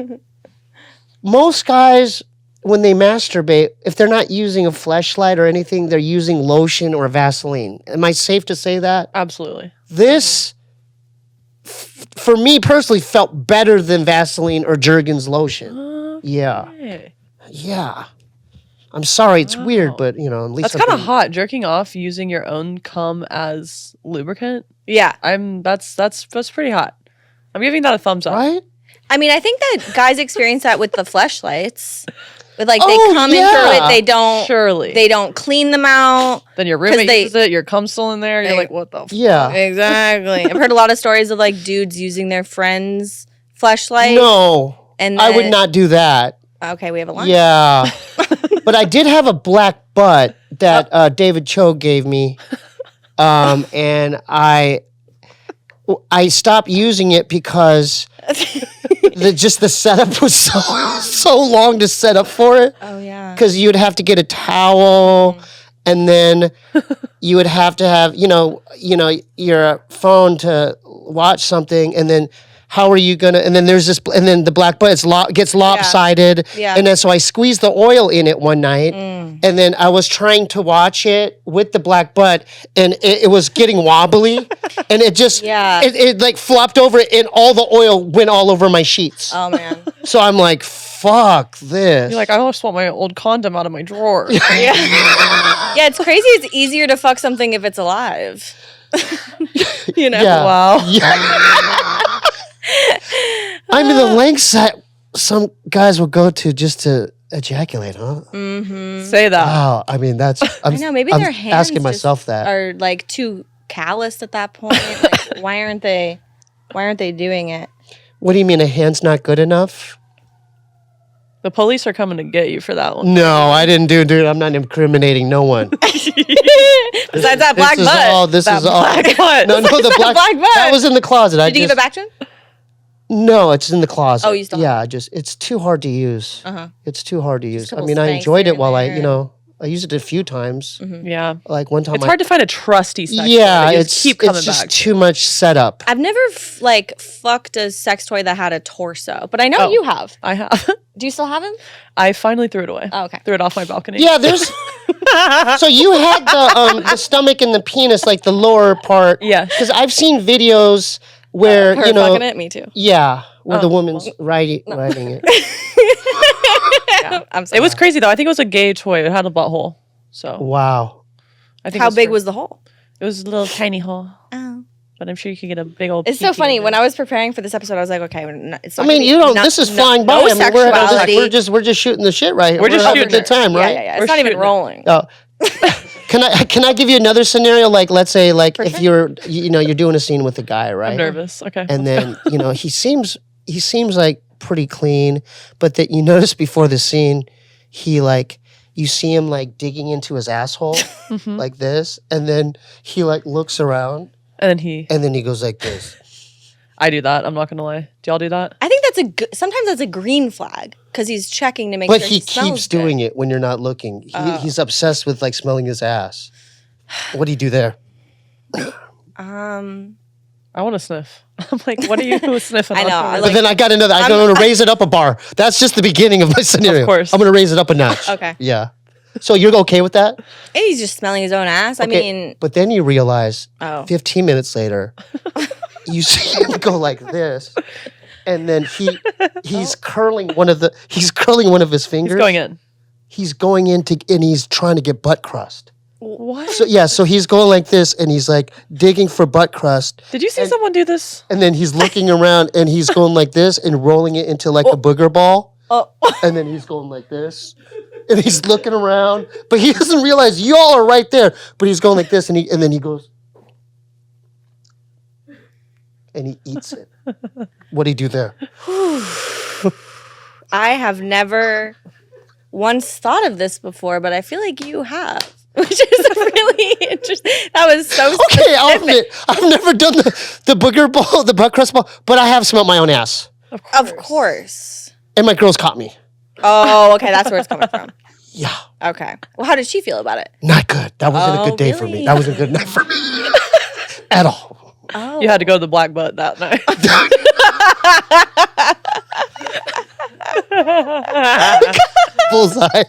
Most guys, when they masturbate, if they're not using a fleshlight or anything, they're using lotion or Vaseline. Am I safe to say that? Absolutely. This, for me personally, felt better than Vaseline or Jergens lotion. Yeah. Hey. Yeah. I'm sorry, it's weird, Wow. but, you know, at least That's kind of hot. Jerking off using your own cum as lubricant. Yeah. That's pretty hot. I'm giving that a thumbs up. Right? I mean, I think that guys experience that with the fleshlights. With like Oh, they come into yeah. it, they don't Surely. they don't clean them out. Then your roommate they- uses it. Your cum's still in there. You're They- like, what the? Yeah. Exactly. I've heard a lot of stories of like dudes using their friends' fleshlight. No. And I would then- not do that. Okay, we have a line. Yeah. But I did have a black butt that David Cho gave me. And I stopped using it because the setup was so long to set up for it. Oh yeah. Because you'd have to get a towel, and then you would have to have your phone to watch something, and then how are you gonna? And then there's this, and then the black butt gets lopsided, Yeah. and then so I squeezed the oil in it one night, and then I was trying to watch it with the black butt, and it was getting wobbly, and it just it like flopped over, and all the oil went all over my sheets. Oh man. So I'm like, fuck this. You're like, I just want my old condom out of my drawer. Yeah. Yeah, it's crazy. It's easier to fuck something if it's alive. You know. Yeah. Wow. Yeah. I mean, the lengths that some guys will go to just to ejaculate, huh? Say that. Wow. I mean, that's. I know. Maybe I'm their hands asking just myself that. are like too calloused at that point. Like, why aren't they doing it? What do you mean a hand's not good enough? The police are coming to get you for that one. No, I didn't do it. I'm not incriminating no one. Besides that black this butt. This is all. black butt. No, the black black butt. That was in the closet. Did you give it back to him? No, it's in the closet. Oh, you still Yeah, it's too hard to use. Uh-huh. It's too hard to use. I couple mean, I spanks enjoyed here it while and there. I used it a few times. Yeah. Like one time It's hard to find a trusty sex toy Yeah, that you it's keep coming it's just back. too much setup. I've never fucked a sex toy that had a torso, but I know Oh. you have. I have. Do you still have him? I finally threw it away. Oh, okay. Threw it off my balcony. Yeah, there's. So you had the stomach and the penis, like the lower part. Yeah. Because I've seen videos where Her fucking it? Me too. yeah, where the Oh, woman's riding it. I'm sorry. It was crazy though. I think it was a gay toy. It had a butthole. So Wow. I think How it was big for- was the hole? it was a little tiny hole. Oh. But I'm sure you could get a big old. It's so peepee funny. in when it. I was preparing for this episode, I was like, okay, it's I not mean, gonna you be- don't. not- This is no- flying by. no I mean, sexuality. we're just shooting the shit right here. We're just having shooting a good time, Yeah, right? yeah, yeah. We're It's not even shooting it. rolling. Oh. Can I give you another scenario? Like, let's say, like, if sure. you're doing a scene with a guy, right? I'm nervous. Okay. And then he seems like pretty clean, but that you notice before the scene, you see him like digging into his asshole like this, and then he like looks around, and and then he goes like this. I do that. I'm not gonna lie. Do y'all do that? I think sometimes that's a green flag because he's checking to make But sure he smells keeps good. doing it when you're not looking. He's obsessed with like smelling his ass. What do you do there? I want to sniff. I'm like, what are you sniffing? I on? know, I But then I got another. I'm going to raise it up a bar. That's just the beginning of my scenario. Of course. I'm going to raise it up a notch. Okay. Yeah. So you're okay with that? And he's just smelling his own ass. I Okay, mean, but then you realize Oh. 15 minutes later, you see him go like this, and then he's curling one of his fingers. He's going in. he's going into and he's trying to get butt crust. What? So he's going like this, and he's like digging for butt crust. Did you see someone do this? And then he's looking around, and he's going like this and rolling it into like a booger ball. And then he's going like this, and he's looking around, but he doesn't realize y'all are right there. But he's going like this, and then he goes, and he eats it. What do you do there? I have never once thought of this before, but I feel like you have. Which is really interesting. That was so Okay, I'll specific. admit, I've never done the booger ball, the butt crust ball, but I have smelled my own ass. Of course. And my girls caught me. Oh, okay. That's where it's coming from. Yeah. Okay. Well, how did she feel about it? Not good. That wasn't a good day for me. really? That wasn't a good night for me. At all. Oh. You had to go to the black butt that night. Bullseye.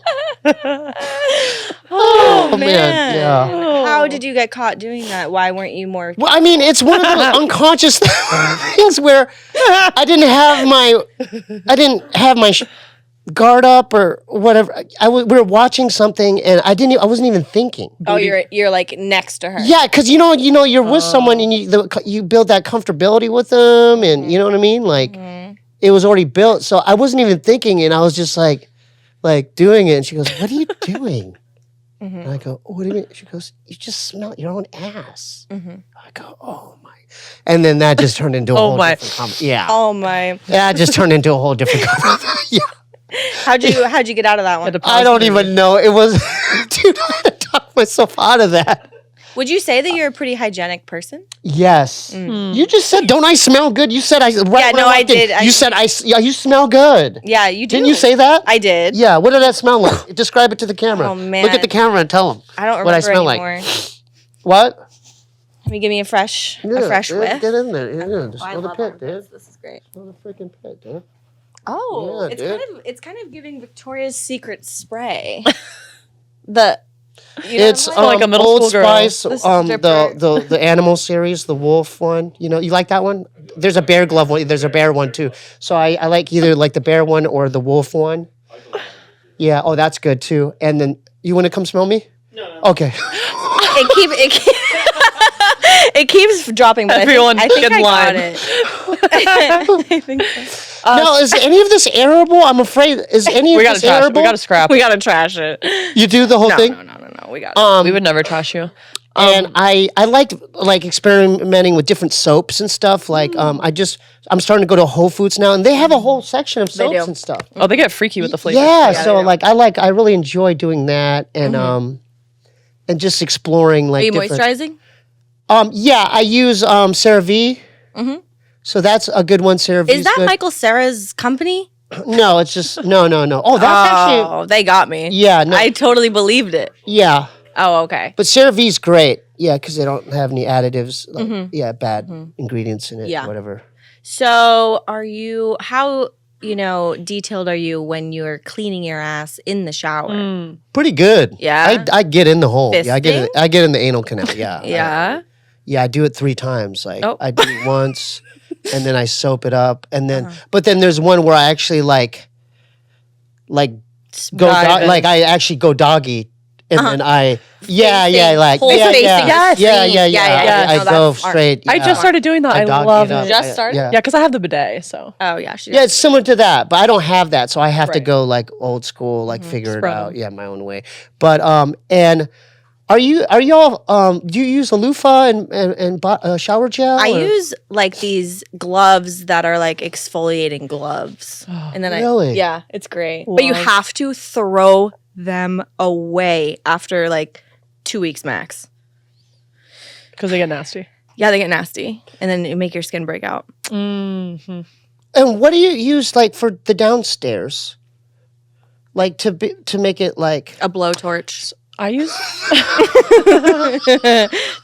Oh, man. Yeah. How did you get caught doing that? Why weren't you more? Well, I mean, it's one of those unconscious things where I didn't have my guard up or whatever. We were watching something, and I wasn't even thinking. Oh, you're like next to her. Yeah, because you're with someone, and you build that comfortability with them, and you know what I mean. Like it was already built, so I wasn't even thinking, and I was just like doing it. And she goes, "What are you doing?" And I go, "What do you mean?" She goes, "You just smell your own ass." I go, "Oh my!" And then that just turned into a whole different yeah. Oh my. That just turned into a whole different yeah. How'd you get out of that one? I don't even know. It was, dude, I had to talk myself out of that. Would you say that you're a pretty hygienic person? Yes. You just said, "Don't I smell good?" You said, I did. You said, you smell good." Yeah, you do. Didn't you say that? I did. Yeah. What did that smell like? Describe it to the camera. Oh, man. Look at the camera and tell them. I don't remember what I smell anymore. like. What? Let me give me a fresh Dude, whiff. Get in there. Yeah, just I smell the love pit, dude. armpits. This is great. Smell the freaking pit, dude. Oh, Yeah, it's kind of giving Victoria's Secret spray. It's like a middle Old school girl. Spice, The stripper. the animal series, the wolf one. You like that one? There's a bear glove one. There's a bear one too. So I like either like the bear one or the wolf one. Yeah. Oh, that's good too. And then you want to come smell me? No. Okay. It keeps dropping, but Everyone I think get I in got line. it. I think so. Now, is any of this airable? I'm afraid. Is any of We gotta this trash. airable? We gotta scrap. We gotta trash it. You do the whole thing? No. We got it. We would never trash you. And I liked like experimenting with different soaps and stuff. Like I'm starting to go to Whole Foods now, and they have a whole section of soaps do. and stuff. Oh, they get freaky with the flavors. Yeah, so I really enjoy doing that, and just exploring like. Are you different, moisturizing? Yeah, I use CeraVe. So that's a good one. CeraVe Is that good. Michael Cera's company? No, it's just no. Oh, that's actually Oh, they got me. yeah, no, I totally believed it. yeah. Oh, okay. But CeraVe's great. Yeah, because they don't have any additives. Like, bad ingredients in it. Yeah. Whatever. So, how detailed are you when you're cleaning your ass in the shower? Pretty good. Yeah? I get in the hole. Yeah, Fisting? I get in the anal canal. Yeah. Yeah. Yeah, I do it 3 times. Like Oh. I do it once, and then I soap it up, and then but then there's one where I actually like go Dive in. like I actually go doggy, and then I Facing, like whole yeah facing. yeah Yes. yeah yeah Yeah. I No, go that's smart. straight. I yeah. just started doing that. I doggy love up. it. Just started? Yeah. Yeah, because I have the bidet. So Oh, yeah. She Yeah, it's similar to that, but I don't have that, so I have to Right. go like old school, like figure it Spread out, 'em. yeah, my own way. But and are y'all do you use a loofah and shower gel? I or- use like these gloves that are like exfoliating gloves. And then Really? yeah, it's great. But you Love. have to throw them away after like 2 weeks max. because they get nasty. Yeah, they get nasty. And then you make your skin break out. Mm-hmm. And what do you use like for the downstairs? Like to make it like A blowtorch. I use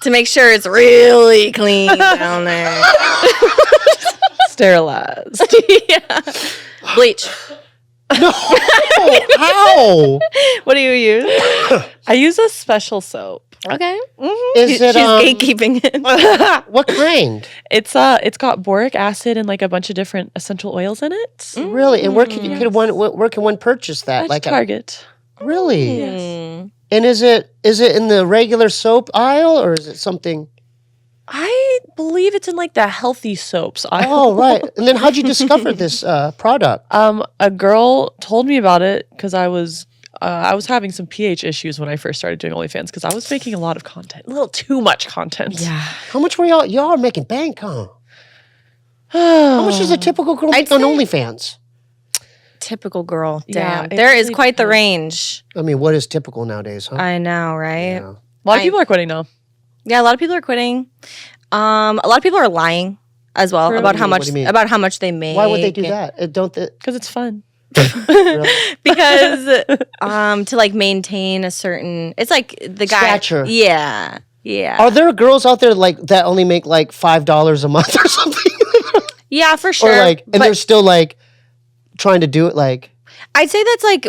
To make sure it's really clean down there. sterilized. Yeah. Bleach. no how What do you use? I use a special soap. Okay. is She's it gatekeeping it. what kind It's got boric acid and like a bunch of different essential oils in it. really? And where can one purchase that? At Like Target. Really? Mm. And is it in the regular soap aisle or is it something? I believe it's in like the healthy soaps. Oh, right. And then how'd you discover this product? A girl told me about it because I was having some pH issues when I first started doing OnlyFans because I was making a lot of content, a little too much content. Yeah. How much were y'all are making bank, huh? How much does a typical girl make on OnlyFans? Typical girl. Yeah, Damn. it There is really quite the depends. range. I mean, what is typical nowadays, huh? I know, right? Yeah. A lot of people are quitting now. Yeah, a lot of people are quitting. A lot of people are lying as well True. about how What do you much mean? they make. Why would they do that? Don't they? Because it's fun. Really? Because to like maintain a certain, it's like the guy. Stature. Yeah. Yeah. Are there girls out there like that only make like $5 a month or something? Yeah, for sure. Or like, and but they're still like trying to do it like. I'd say that's like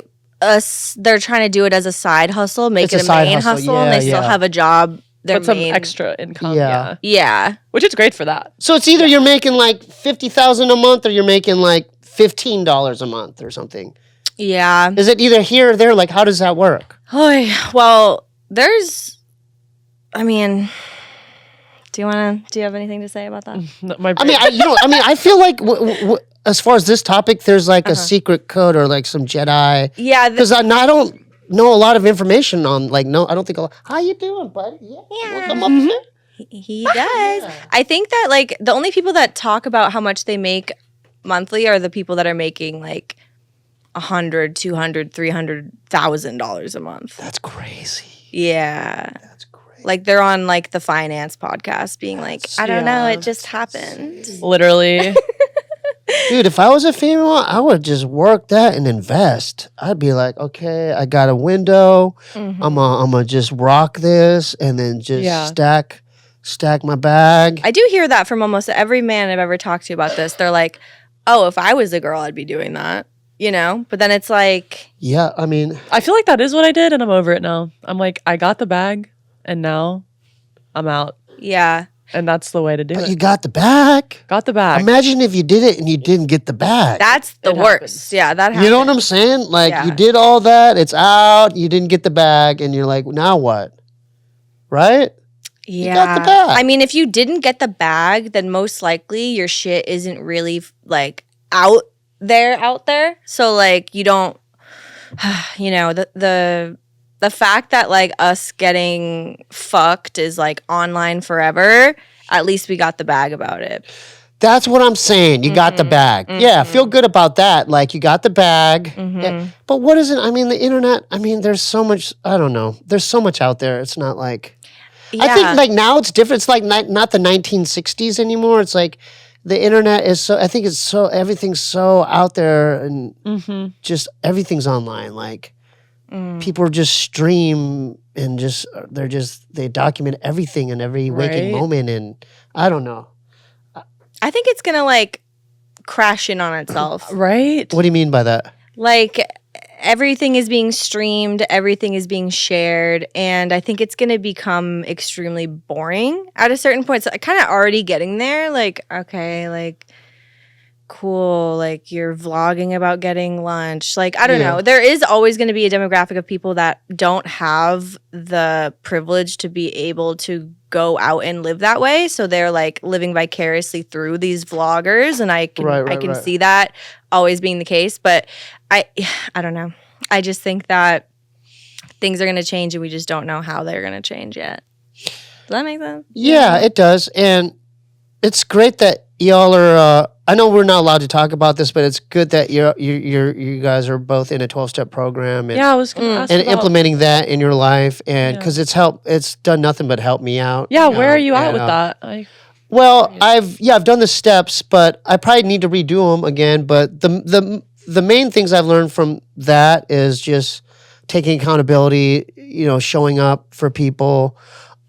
they're trying to do it as a side hustle, make It's it a a side main hustle, and yeah, they still yeah. have a job. Their But some main, extra income. Yeah. Yeah. Yeah. Which is great for that. So it's either you're making like $50,000 a month or you're making like $15 a month or something. Yeah. Is it either here or there? Like, how does that work? Well, I mean, do you have anything to say about that? My I mean, I feel like as far as this topic, there's like a secret code or like some Jedi. Yeah. Because I don't know a lot of information on like, no, I don't think, how you doing, buddy? Yeah. We'll come up here. He does. I think that like the only people that talk about how much they make monthly are the people that are making like $100,000, $200,000, $300,000 a month. That's crazy. Yeah. That's crazy. Like they're on like the finance podcast being like, I don't know, it just happened. Literally. Dude, if I was a female, I would just work that and invest. I'd be like, okay, I got a window. Mm-hmm. I'm gonna just rock this and then just stack my bag. I do hear that from almost every man I've ever talked to about this. They're like, oh, if I was a girl, I'd be doing that, you know? But then it's like, Yeah, I mean, I feel like that is what I did and I'm over it now. I'm like, I got the bag and now I'm out. yeah. And that's the way to do but it. you got the bag. Got the bag. Imagine if you did it and you didn't get the bag. That's the It worst. happens. Yeah, that happens. You know what I'm saying? Like Yeah. you did all that, it's out, you didn't get the bag, and you're like, now what? Right? Yeah. got the bag. I mean, if you didn't get the bag, then most likely your shit isn't really like out there. So like you don't, you know, the fact that like us getting fucked is like online forever, at least we got the bag about it. That's what I'm saying. You got the bag. Yeah, feel good about that. Like you got the bag. Yeah. But what is it? I mean, the internet, I mean, there's so much, I don't know. There's so much out there. It's not like, Yeah. I think like now it's different. It's like not the 1960s anymore. It's like the internet is so, I think it's so, everything's so out there and just everything's online. Like people just stream and they document everything in every waking Right. moment. And I don't know. I think it's gonna like crash in on itself. Right? What do you mean by that? Like everything is being streamed, everything is being shared, and I think it's going to become extremely boring at a certain point. So kind of already getting there, like, okay, like, cool, like you're vlogging about getting lunch. Like, I don't know. There is always going to be a demographic of people that don't have the privilege to be able to go out and live that way. So they're like living vicariously through these vloggers, and I can see that always being the case. But I don't know. I just think that things are going to change, and we just don't know how they're going to change yet. Does that make sense? Yeah, it does. And it's great that y'all are, I know we're not allowed to talk about this, but it's good that you guys are both in a 12-step program and, Yeah, I was going to ask and about, implementing that in your life. And Yeah. because it's done nothing but help me out. Yeah, you know, where are you at and, with that? Well, I've done the steps, but I probably need to redo them again. But the main things I've learned from that is just taking accountability, you know, showing up for people,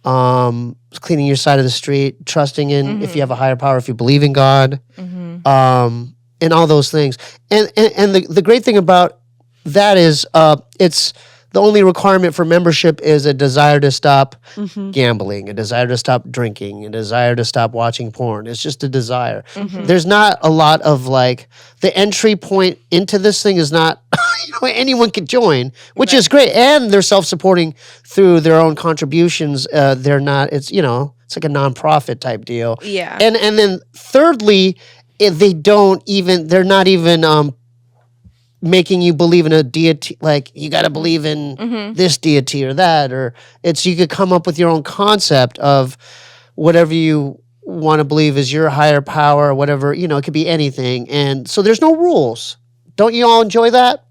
cleaning your side of the street, trusting in if you have a higher power, if you believe in God, and all those things. And the great thing about that is it's the only requirement for membership is a desire to stop gambling, a desire to stop drinking, a desire to stop watching porn. It's just a desire. There's not a lot of like the entry point into this thing is not anyone can join, which is great, and they're self-supporting through their own contributions. They're not. It's it's like a nonprofit type deal. Yeah. And then thirdly, if they're not even making you believe in a deity, like you got to believe in this deity or that, or you could come up with your own concept of whatever you want to believe is your higher power or whatever, it could be anything. And so there's no rules. Don't you all enjoy that?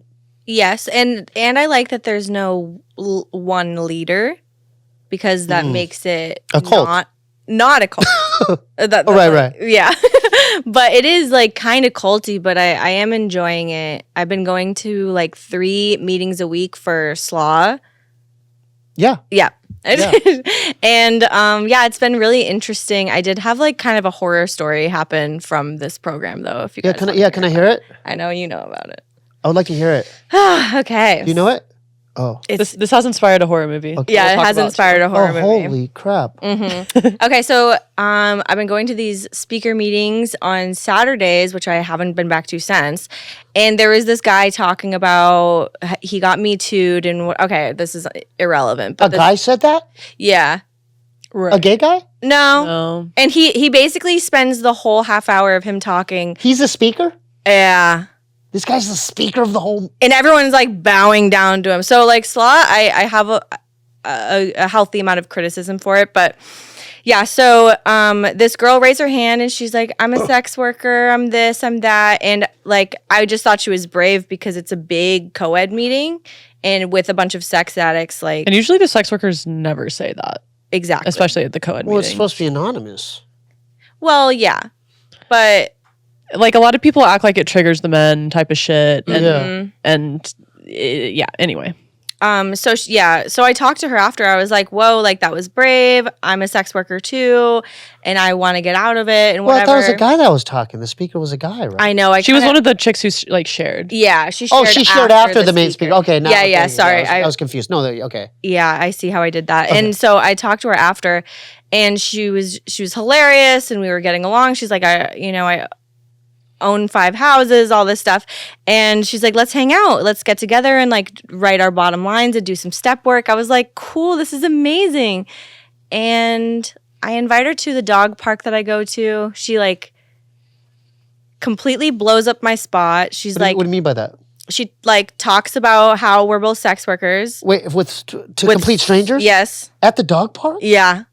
Yes, and I like that there's no one leader because that makes it A cult. not a cult. Right. Yeah. But it is like kind of culty, but I am enjoying it. I've been going to like 3 meetings a week for SLAW. Yeah. Yeah. And it's been really interesting. I did have like kind of a horror story happen from this program though. If you guys Can I hear it? I know you know about it. I would like to hear it. Okay. Do you know it? Oh. This has inspired a horror movie. Okay. Yeah, it has inspired a horror movie. Holy crap. Okay, so I've been going to these speaker meetings on Saturdays, which I haven't been back to since. And there was this guy talking about he got Me Too'd and okay, this is irrelevant. But Guy said that? Yeah. Right. A gay guy? No. And he basically spends the whole half hour of him talking. He's a speaker? Yeah. This guy's the speaker of the whole... And everyone's like bowing down to him. So like SLAW, I have a healthy amount of criticism for it. But yeah, so this girl raised her hand and she's like, I'm a sex worker, I'm this, I'm that. And like, I just thought she was brave because it's a big co-ed meeting and with a bunch of sex addicts. Like, And usually the sex workers never say that. Exactly. Especially at the co-ed Well, meeting. it's supposed to be anonymous. Well, yeah. But... Like a lot of people act like it triggers the men type of shit. And, anyway. So I talked to her after. I was like, whoa, like that was brave. I'm a sex worker too. And I want to get out of it and Well, whatever. I thought it was a guy that was talking. The speaker was a guy, right? I know. She was one of the chicks who like shared. Yeah, she shared. Oh, she shared after the main speaker. Okay, now. Yeah, sorry. I was confused. No, okay. Yeah, I see how I did that. And so I talked to her after, and she was hilarious, and we were getting along. She's like, I own 5 houses, all this stuff. And she's like, let's hang out. Let's get together and like write our bottom lines and do some step work. I was like, cool, this is amazing. And I invite her to the dog park that I go to. She like completely blows up my spot. She's What do you mean by that? She like talks about how we're both sex workers. Wait, to complete strangers? Yes. At the dog park? Yeah.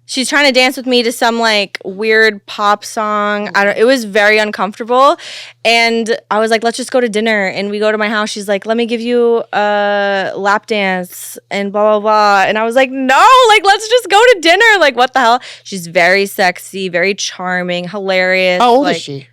She's trying to dance with me to some like weird pop song. It was very uncomfortable. And I was like, let's just go to dinner. And we go to my house. She's like, let me give you a lap dance and blah, blah, blah. And I was like, no, like, let's just go to dinner. Like, what the hell? She's very sexy, very charming, hilarious. How old is she?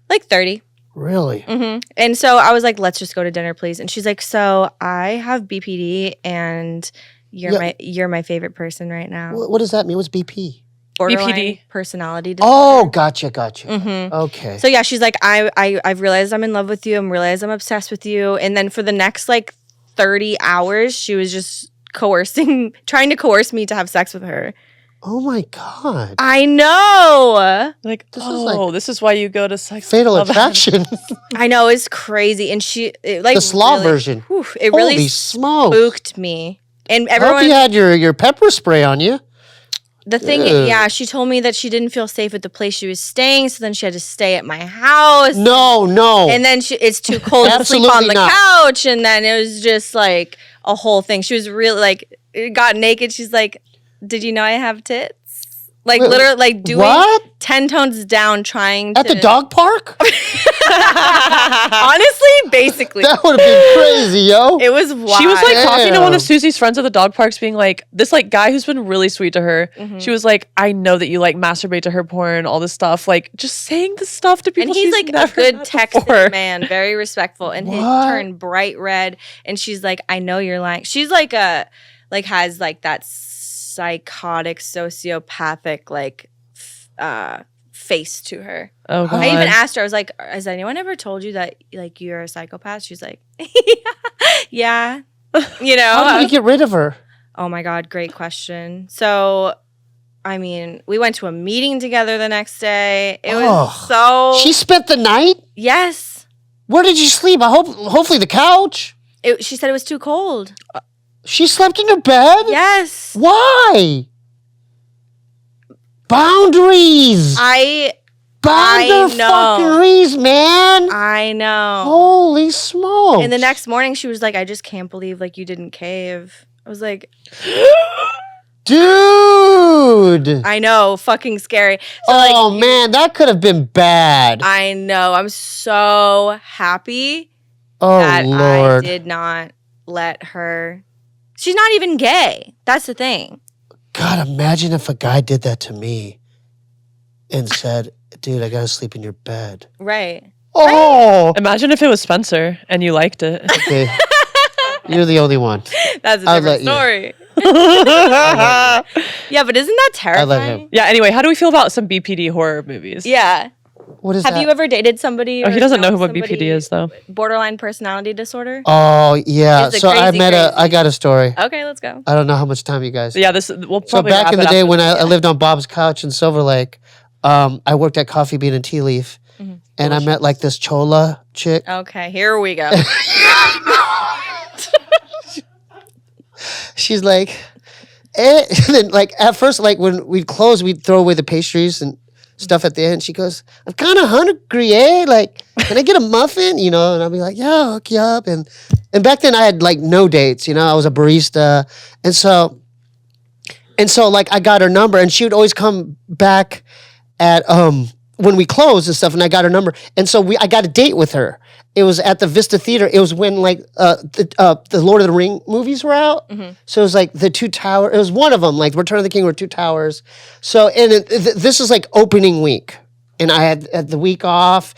Like 30. Really? Mm-hmm. And so I was like, let's just go to dinner, please. And she's like, so I have BPD and... You're my favorite person right now. What does that mean? What's BP? Borderline BPD. personality disorder. Oh, gotcha. Mm-hmm. Okay. So yeah, she's like, I've realized I'm in love with you. I'm realized I'm obsessed with you. And then for the next like 30 hours, she was just trying to coerce me to have sex with her. Oh my God. I know. Like, This this is why you go to sex. Fatal Attraction. I know, it's crazy. And the SLAW version. It Holy really smokes. spooked me. And I hope you had your pepper spray on you. The thing, she told me that she didn't feel safe at the place she was staying, so then she had to stay at my house. No. And then it's too cold to sleep on the couch, and then it was just like a whole thing. She was really like, got naked. She's like, "Did you know I have tits?" Like literally, like doing 10 tones down, trying to at the dog park. Honestly, basically, That would have been crazy, yo. it was wild. She was like talking to one of Susie's friends at the dog parks, being like, this like guy who's been really sweet to her. Mm-hmm. She was like, I know that you like masturbate to her porn, all this stuff, like just saying this stuff to people. And he's she's like never a good met texting before. man, very respectful. And he What? turned bright red. And she's like, I know you're lying. She's like has like that psychotic, sociopathic like face to her. Oh god. I even asked her, I was like, has anyone ever told you that like you're a psychopath? She's like, yeah. You know? How did you get rid of her? Oh my God, great question. So, I mean, we went to a meeting together the next day. It was so... She spent the night? Yes. Where did you sleep? Hopefully the couch. She said it was too cold. She slept in her bed? Yes. Why? Boundaries. I Boundaries, man. I know. Holy smokes. And the next morning she was like, I just can't believe like you didn't cave. I was like, dude. I know, fucking scary. So, man, that could have been bad. I know. I'm so happy that Lord. I did not let her. She's not even gay. That's the thing. God, imagine if a guy did that to me and said, dude, I gotta sleep in your bed. Right. Oh. Imagine if it was Spencer and you liked it. Okay. You're the only one. That's a I'll different let story. Yeah, but isn't that I let terrifying? him. Yeah, anyway, how do we feel about some BPD horror movies? Yeah. What is Have that? you ever dated somebody? Oh, or he doesn't know known what somebody BPD is, though. Borderline personality disorder? Oh, yeah. It's a So I crazy, met I crazy. got a story. Okay, let's go. I don't know how much time you guys. Yeah, we'll So probably back wrap in it the day after when this. I lived on Bob's couch in Silver Lake, I worked at Coffee Bean and Tea Leaf, and I met like this chola chick. Okay, here we go. She's like, and then like at first, like when we'd close, we'd throw away the pastries and stuff at the end. She goes, I'm kind of hungry, eh? Like, can I get a muffin? You know, and I'll be like, yeah, I'll hook you up. And back then I had like no dates, you know, I was a barista. And so like I got her number and she would always come back at, when we closed and stuff, and I got her number. And so I got a date with her. It was at the Vista Theater. It was when like the Lord of the Ring movies were out. So it was like the Two Towers. It was one of them, like Return of the King or Two Towers. So and this is like opening week, and I had the week off,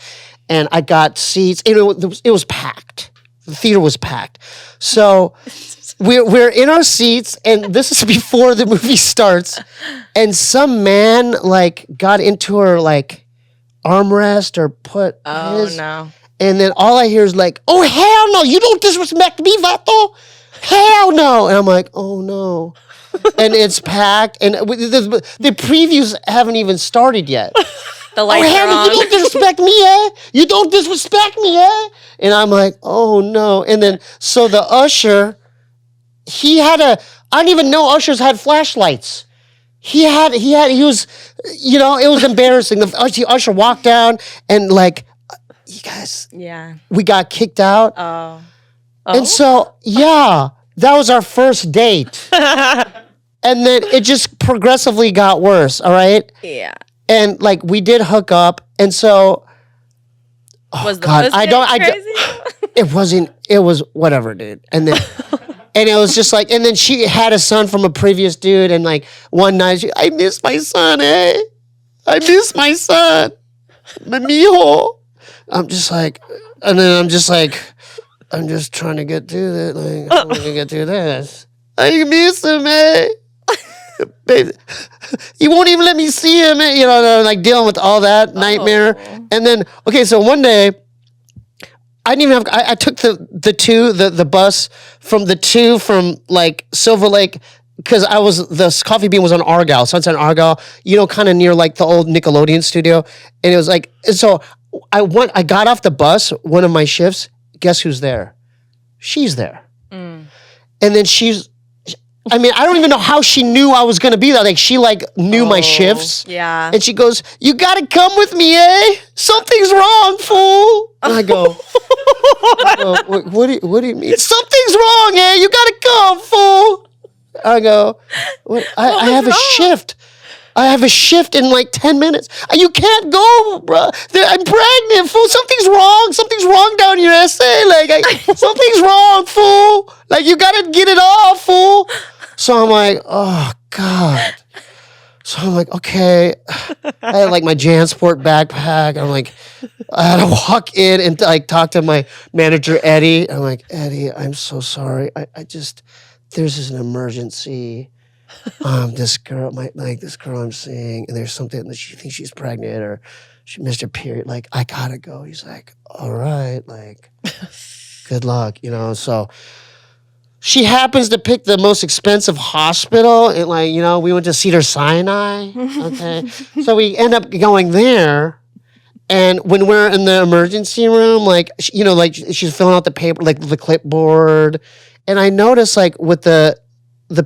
and I got seats. And it was packed. The theater was packed. So we're in our seats, and this is before the movie starts. And some man like got into her like armrest or put his. No. And then all I hear is like, oh, hell no, you don't disrespect me, vato. Hell no. And I'm like, oh no. And it's packed. And the previews haven't even started yet. The lights hell are no, on. you don't disrespect me, eh? You don't disrespect me, eh? And I'm like, oh no. And then, so the usher, I didn't even know ushers had flashlights. He was, you know, it was embarrassing. The usher walked down and like, you guys, Yeah. we got kicked out. Oh. And so, yeah, that was our first date. And then it just progressively got worse, all right? Yeah. And like we did hook up, and so Was the God, pussy crazy? it was whatever, dude. And then and it was just like, and then she had a son from a previous dude, and like one night I miss my son, eh? I miss my son. My mijo. I'm just like, and then I'm just like, I'm just trying to get through that. Like, I'm gonna get through this. I miss him, eh? Baby, he won't even let me see him, eh? You know, like dealing with all that nightmare. And then, okay, so one day, I didn't even have, I took the bus from like Silver Lake, because the Coffee Bean was on Argyle, Sunset Argyle, you know, kind of near like the old Nickelodeon studio. And it was like, and so I got off the bus, one of my shifts, guess who's there? She's there. And then I don't even know how she knew I was going to be there. Like she like knew my shifts. Yeah. And she goes, you got to come with me, eh? Something's wrong, fool. And I go, what do you mean? Something's wrong, eh? You got to come, fool. I go, I have a shift. I have a shift in like 10 minutes. You can't go, bro. I'm pregnant, fool. Something's wrong. Something's wrong down your essay. Like, something's wrong, fool. Like, you gotta get it off, fool. So I'm like, oh, God. So I'm like, okay. I had like my JanSport backpack. I'm like, I had to walk in and like talk to my manager, Eddie. I'm like, Eddie, I'm so sorry. There's an emergency. This girl I'm seeing, and there's something that she thinks she's pregnant or she missed her period. Like, I gotta go. He's like, all right, like, good luck, you know. So she happens to pick the most expensive hospital, and like, you know, we went to Cedar Sinai. Okay, so we end up going there, And when we're in the emergency room, like, like she's filling out the paper, like the clipboard. And I noticed, like, with the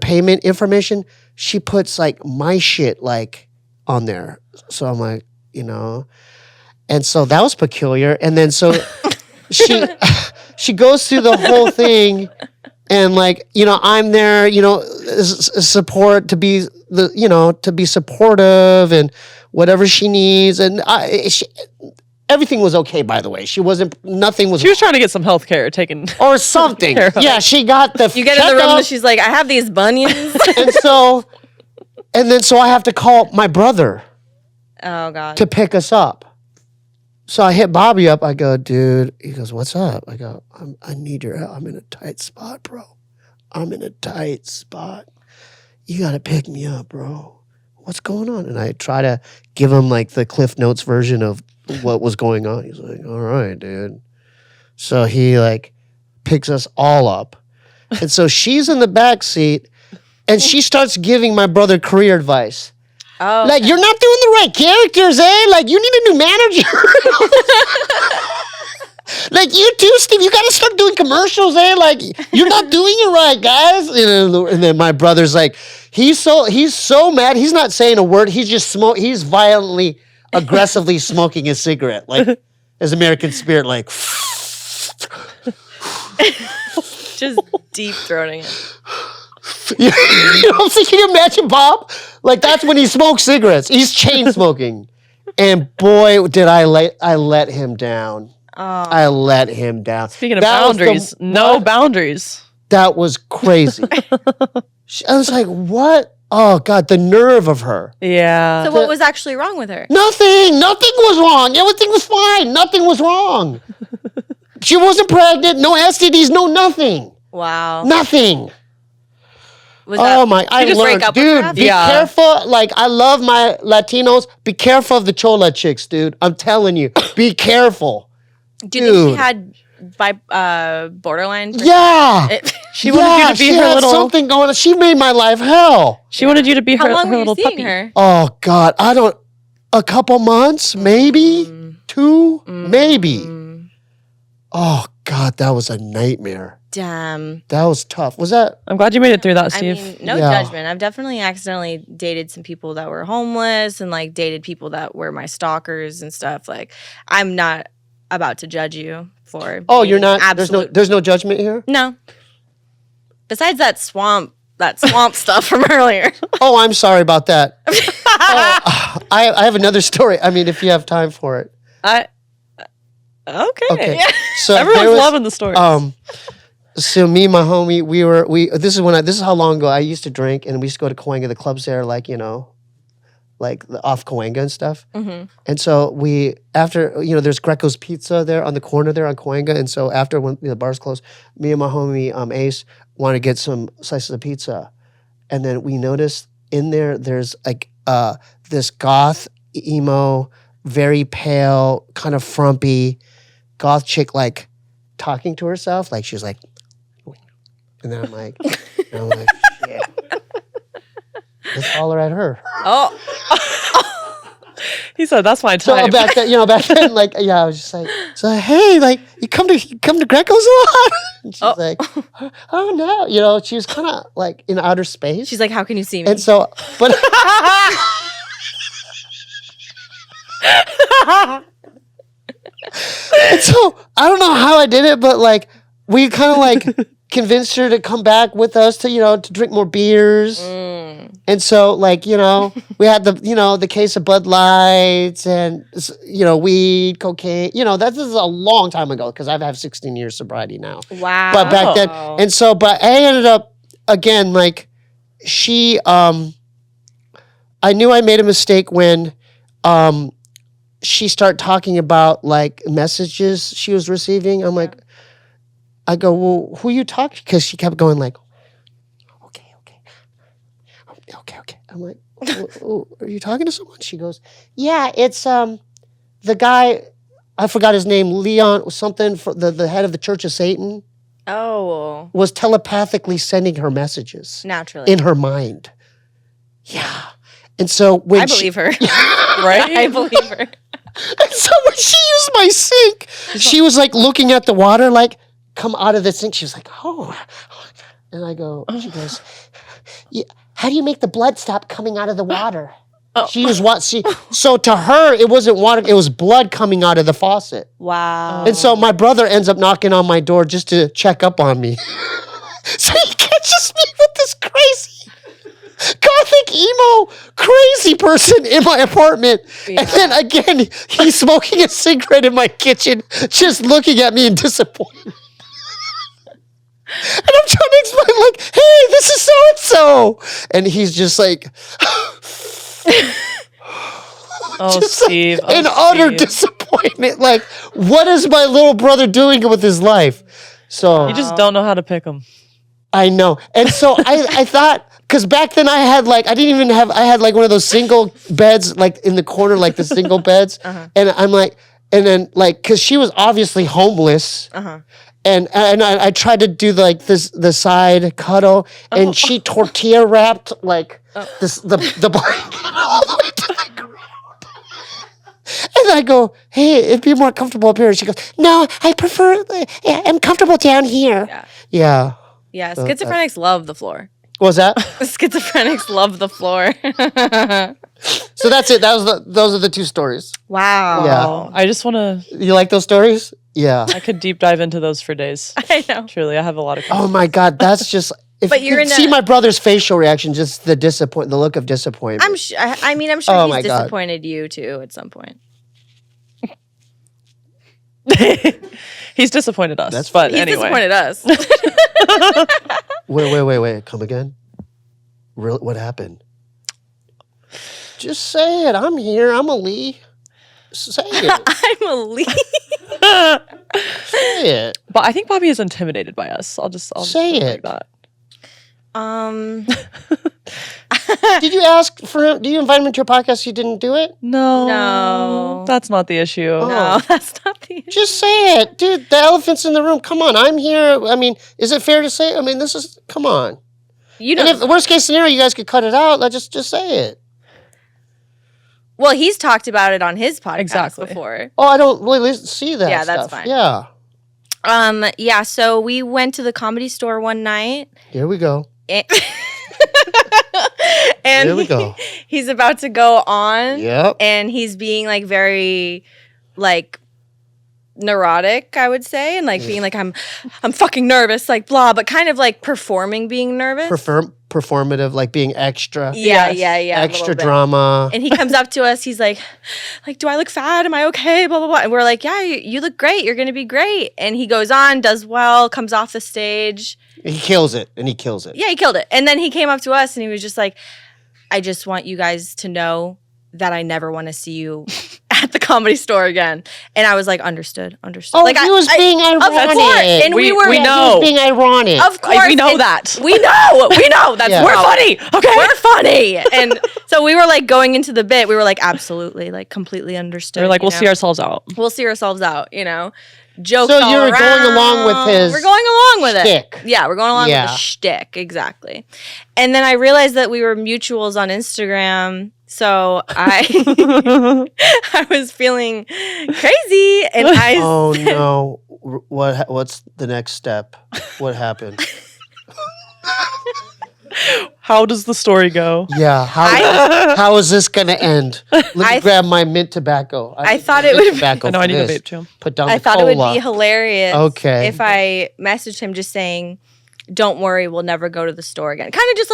payment information, she puts, like, my shit, like, on there. So I'm like, and so that was peculiar. And then so she goes through the whole thing, and, like, I'm there, support to be to be supportive and whatever she needs. And everything was okay, by the way. Nothing was. She was trying to get some health care taken. Or something. Yeah, she got the You get in the room and she's like, I have these bunions. and then so I have to call my brother. Oh, God. To pick us up. So I hit Bobby up. I go, dude. He goes, what's up? I go, I need your help. I'm in a tight spot, bro. I'm in a tight spot. You got to pick me up, bro. What's going on? And I try to give him, like, the Cliff Notes version of what was going on. He's like, all right, dude. So he, like, picks us all up. And so she's in the back seat, and she starts giving my brother career advice. Oh, like, you're not doing the right characters, eh? Like, you need a new manager. Like, you too, Steve. You got to start doing commercials, eh? Like, you're not doing it right, guys. And then my brother's like, he's so mad. He's not saying a word. He's just he's violently, aggressively smoking a cigarette, like his American Spirit, like. just deep throating it. You know what I'm saying? Can you imagine Bob? Like, that's when he smokes cigarettes. He's chain smoking. And boy, did I let him down. Oh. I let him down. Speaking of boundaries, no boundaries. That was crazy. I was like, what? Oh, God, the nerve of her. Yeah. So what was actually wrong with her? Nothing. Nothing was wrong. Everything was fine. Nothing was wrong. She wasn't pregnant. No STDs. No nothing. Wow. Nothing. Was that, I just learned, break up with dude, her? be careful. Like, I love my Latinos. Be careful of the Chola chicks, dude. I'm telling you, be careful. Do you think she had borderline? Yeah. She wanted you to be her little. Something going on. She made my life hell. She wanted you to be How her, long her were little you seeing puppy. her? Oh, God. A couple months, maybe 2, maybe. Oh, God, that was a nightmare. Damn. That was tough. Was that? I'm glad you made it through that, I Steve. mean, no Yeah. judgment. I've definitely accidentally dated some people that were homeless and, like, dated people that were my stalkers and stuff. Like, I'm not about to judge you for. Oh, you're not? Absolute. There's no judgment here? No. Besides that swamp stuff from earlier. Oh, I'm sorry about that. I have another story. I mean, if you have time for it. Okay. So Everyone's loving the story. So me and my homie, this is how long ago I used to drink, and we used to go to Cahuenga, the clubs there, like, like off Cahuenga and stuff. Mm-hmm. And so there's Greco's Pizza there on the corner there on Cahuenga. And so after when the bars closed, me and my homie Ace wanted to get some slices of pizza. And then we noticed in there's like this goth, emo, very pale, kind of frumpy goth chick, like talking to herself. Like, she was like, and then I'm like, shit. Let's holler at her. Oh. He said, "That's my So type." back then, like, yeah, I was just like, so hey, like, you come to Greco's a lot? And she's like, oh no, she was kind of like in outer space. She's like, how can you see me? And so, but. And so I don't know how I did it, but like we kind of like convinced her to come back with us to to drink more beers. And so like we had the case of Bud Lights and weed, cocaine. This is a long time ago because I've had 16 years sobriety now. Wow. But back then, and so but I ended up again like she I knew I made a mistake when she started talking about like messages she was receiving. I'm like, I go, well, who are you talking to? Because she kept going like, okay. I'm like, are you talking to someone? She goes, yeah, it's the guy, I forgot his name, Leon something, for the head of the Church of Satan. Oh. Was telepathically sending her messages. Naturally. In her mind. Yeah. And so when I believe her. Right? I believe her. And so when she used my sink, she was like looking at the water, like come out of the sink. She was like, oh. And I go, she goes, yeah, how do you make the blood stop coming out of the water? She was so to her, it wasn't water, it was blood coming out of the faucet. Wow. And so my brother ends up knocking on my door just to check up on me. So he catches me with this crazy gothic emo crazy person in my apartment. Yeah. And then again, he's smoking a cigarette in my kitchen, just looking at me in disappointment. And I'm trying to explain, like, hey, this is so-and-so. And he's just like... Oh, just Steve. like in utter disappointment. Like, what is my little brother doing with his life? So You just don't know how to pick them. I know. And so I thought, because back then I had like, I had like one of those single beds, like in the corner, like the single beds. And I'm like, and then like, because she was obviously homeless. And I tried to do like the side cuddle, and she tortilla wrapped like the blanket all the way to the ground. And I go, hey, it'd be more comfortable up here. And she goes, no, I prefer, I'm comfortable down here. Yeah. Yeah, schizophrenics love the floor. What was that? Schizophrenics love the floor. So that's it. Those are the two stories. Wow. Yeah. I just want to. You like those stories? Yeah. I could deep dive into those for days. I know. Truly, I have a lot of. Oh my God, that's just. If But you you're could in see a- my brother's facial reaction, just the look of disappointment. I'm sure. I mean, I'm sure Oh my he's God. disappointed you too at some point. He's disappointed us. That's but He's anyway. disappointed us. Wait. Come again? What happened? Just say it. I'm here. I'm a Lee. Say it. I'm a lead. Say it. But I think Bobby is intimidated by us. I'll just Say put it. like that. Did you ask for him? Do you invite him into your podcast? You didn't do it? No, that's not the issue. No, that's not the issue. Just say it. Dude, the elephant's in the room. Come on. I'm here. I mean, is it fair to say? I mean, come on. You And know. if the worst case scenario, you guys could cut it out. Let's just say it. Well, he's talked about it on his podcast Exactly. before. Oh, I don't really see that. Yeah, that's stuff. fine. Yeah. Yeah. So we went to the Comedy Store one night. Here we go. And Here we go. He's about to go on. Yep. And he's being like very like neurotic, I would say, and like being like I'm fucking nervous, like blah, but kind of like performing being nervous. Performative, like being extra. Yeah, Yes. yeah, yeah. a Extra little bit. drama. And he comes up to us. He's like, do I look fat? Am I okay? Blah, blah, blah. And we're like, yeah, you look great. You're going to be great. And he goes on, does well, comes off the stage. He kills it, and he kills it. Yeah, he killed it. And then he came up to us and he was just like, I just want you guys to know that I never want to see you at the Comedy Store again. And I was like, understood. Oh, Like, he was being Of ironic. course. And we were. we He know. was being ironic. Of course. We know and that. We know. That's Yeah. We're funny. Okay. We're funny. And so we were like going into the bit, we were like, absolutely, like completely understood. They're like, you we'll know? see ourselves out. We'll see ourselves out, you know. Jokes So all you're going around. along with his We're going along with shtick. it. Yeah, we're going along Yeah. with the shtick, exactly. And then I realized that we were mutuals on Instagram. So I I was feeling crazy and I Oh no! What's the next step? What happened? How does the story go? Yeah, how is this gonna end? Let me I- grab my mint tobacco. I thought it mint would- tobacco I know for I need a this. vape too. Put down I the thought it would cola. be hilarious Okay. if I messaged him just saying, "Don't worry, we'll never go to the store again." Kind of just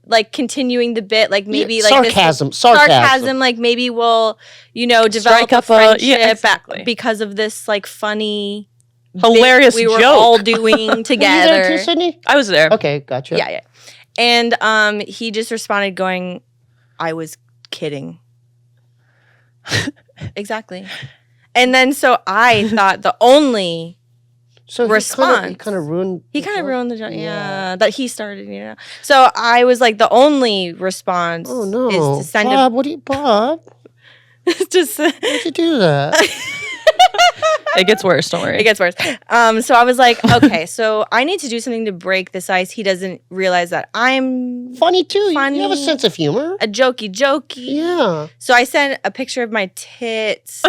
like continuing the bit, like maybe Yeah, like this- sarcasm. like maybe we'll develop Strike a up a- friendship yeah, exactly. because of this like funny Hilarious bit we were joke. all doing Were you there together. too, Sydney? I was there. Okay, gotcha. Yeah. And he just responded going, "I was kidding." Exactly. And then so I thought the only So response. He kind of ruined. he the kind of joke? ruined the joke. Yeah, that he started, you know. So I was like, the only response Oh no, is to send Bob! What do you, Bob? him. Just Why'd you do that? It gets worse. Don't worry. It gets worse. So I was like, okay, so I need to do something to break this ice. He doesn't realize that I'm Funny too. You have a Funny. sense of humor. a jokey. Yeah. So I sent a picture of my tits,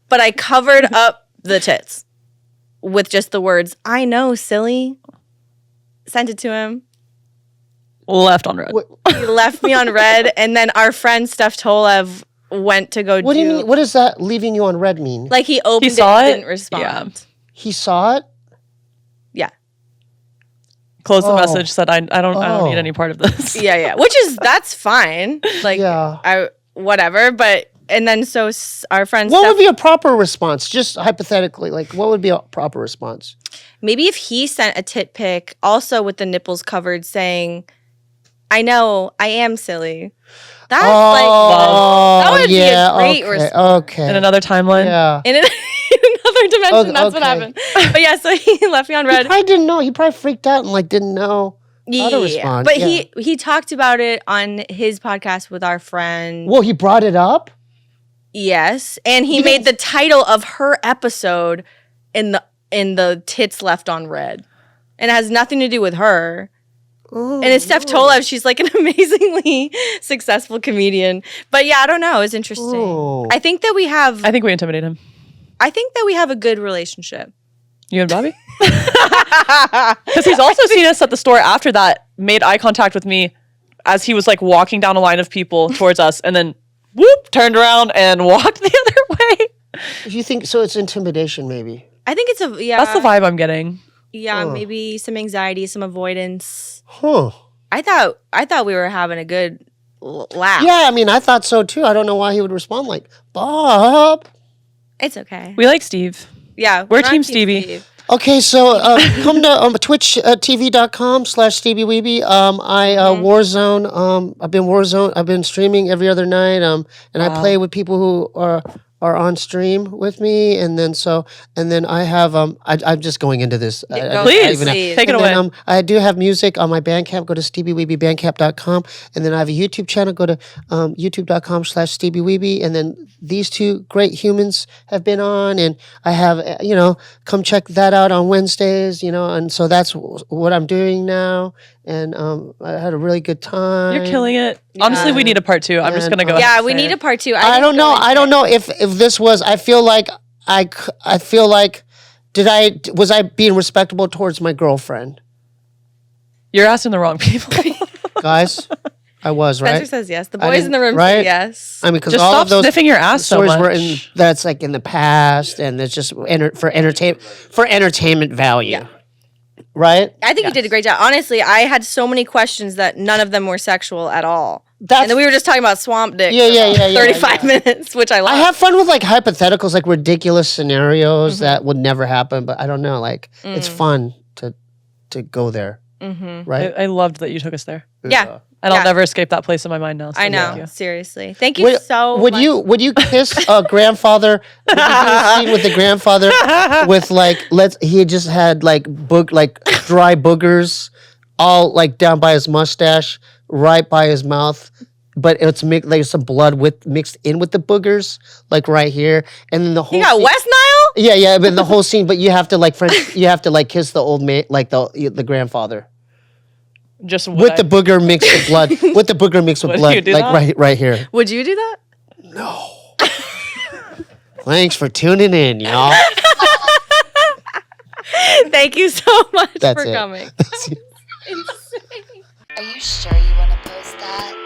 but I covered up the tits with just the words, I know, silly. Sent it to him. Left on red. What, He left me on red, and then our friend Steph Tolev went to go what do you mean? What does that leaving you on red mean? Like he opened saw it, it? didn't respond. Yeah. He saw it. Yeah. Close the Oh. message. Said I don't Oh. need any part of this. Yeah. That's fine. Like Yeah. whatever, but and then so our friend What Steph, would be a proper response? Just hypothetically, like what would be a proper response? maybe if he sent a tit pic also with the nipples covered saying, I know, I am silly. That's that would be a great okay, response. okay. In another timeline. Yeah. In another dimension, that's what okay. happened. But yeah, so he left me on He red. probably didn't know. He probably freaked out and like didn't know how to respond. But yeah. he talked about it on his podcast with our friend. Well, he brought it up. Yes, and he made the title of her episode in the tits left on red, and it has nothing to do with her. Oh, And it's Steph Tolev. She's like an amazingly successful comedian. But yeah, I don't know. It's interesting. Oh. I think that we have. I think we intimidate him. I think that we have a good relationship. You and Bobby? Because he's also seen us at the store after that, made eye contact with me as he was like walking down a line of people towards us, and then whoop, turned around and walked the other way. You think so? It's intimidation, maybe. I think it's That's the vibe I'm getting. Yeah, maybe some anxiety, some avoidance. Huh. I thought we were having a good laugh. Yeah, I mean, I thought so too. I don't know why he would respond like Bob. It's okay. We like Steve. Yeah, We're not Team Steebee. Okay, so come to twitch.tv.com/Steebee Weebee. Warzone. I've been streaming every other night. And I play with people who are on stream with me, and then I have I'm just going into this. Please, take it away. I do have music on my Bandcamp. Go to SteebieWeebieBandcamp.com, and then I have a YouTube channel. Go to YouTube.com/Steebee Weebie, and then these two great humans have been on, and I have come check that out on Wednesdays. And so that's what I'm doing now, and I had a really good time. You're killing it. Honestly, we need a part 2. I'm just gonna go. Yeah, ahead we and say need it. a part 2. I don't know. I don't know if this was. I feel like was I being respectable towards my girlfriend? You're asking the wrong people. Guys, I was, right? Spencer says yes. The I boys in the room right? say yes. I mean, because Just all stop of those sniffing your ass so stories much. were that's like in the past, and it's just for entertainment value. Yeah. Right? I think you did a great job. Honestly, I had so many questions that none of them were sexual at all. And then we were just talking about swamp dick. Yeah, 35 minutes, which I love. I have fun with like hypotheticals, like ridiculous scenarios that would never happen, but I don't know. Like it's fun to go there. Right? I loved that you took us there, Yeah. and I'll never escape that place in my mind now. So I know. thank you. Seriously. Thank you so would much. Would you kiss a grandfather? Would you do a scene with the grandfather with like he just had like dry boogers all like down by his mustache, right by his mouth, but it's like some blood mixed in with the boogers, like right here, and then the whole. You got scene, West Nile? Yeah, but the whole scene, but you have to like kiss the old man, like the grandfather. Just With the booger mixed with blood. With the booger mixed with Would blood. you do Like that? right here. Would you do that? Thanks for tuning in, y'all. Thank you so much That's for it. coming. Are you sure you want to post that?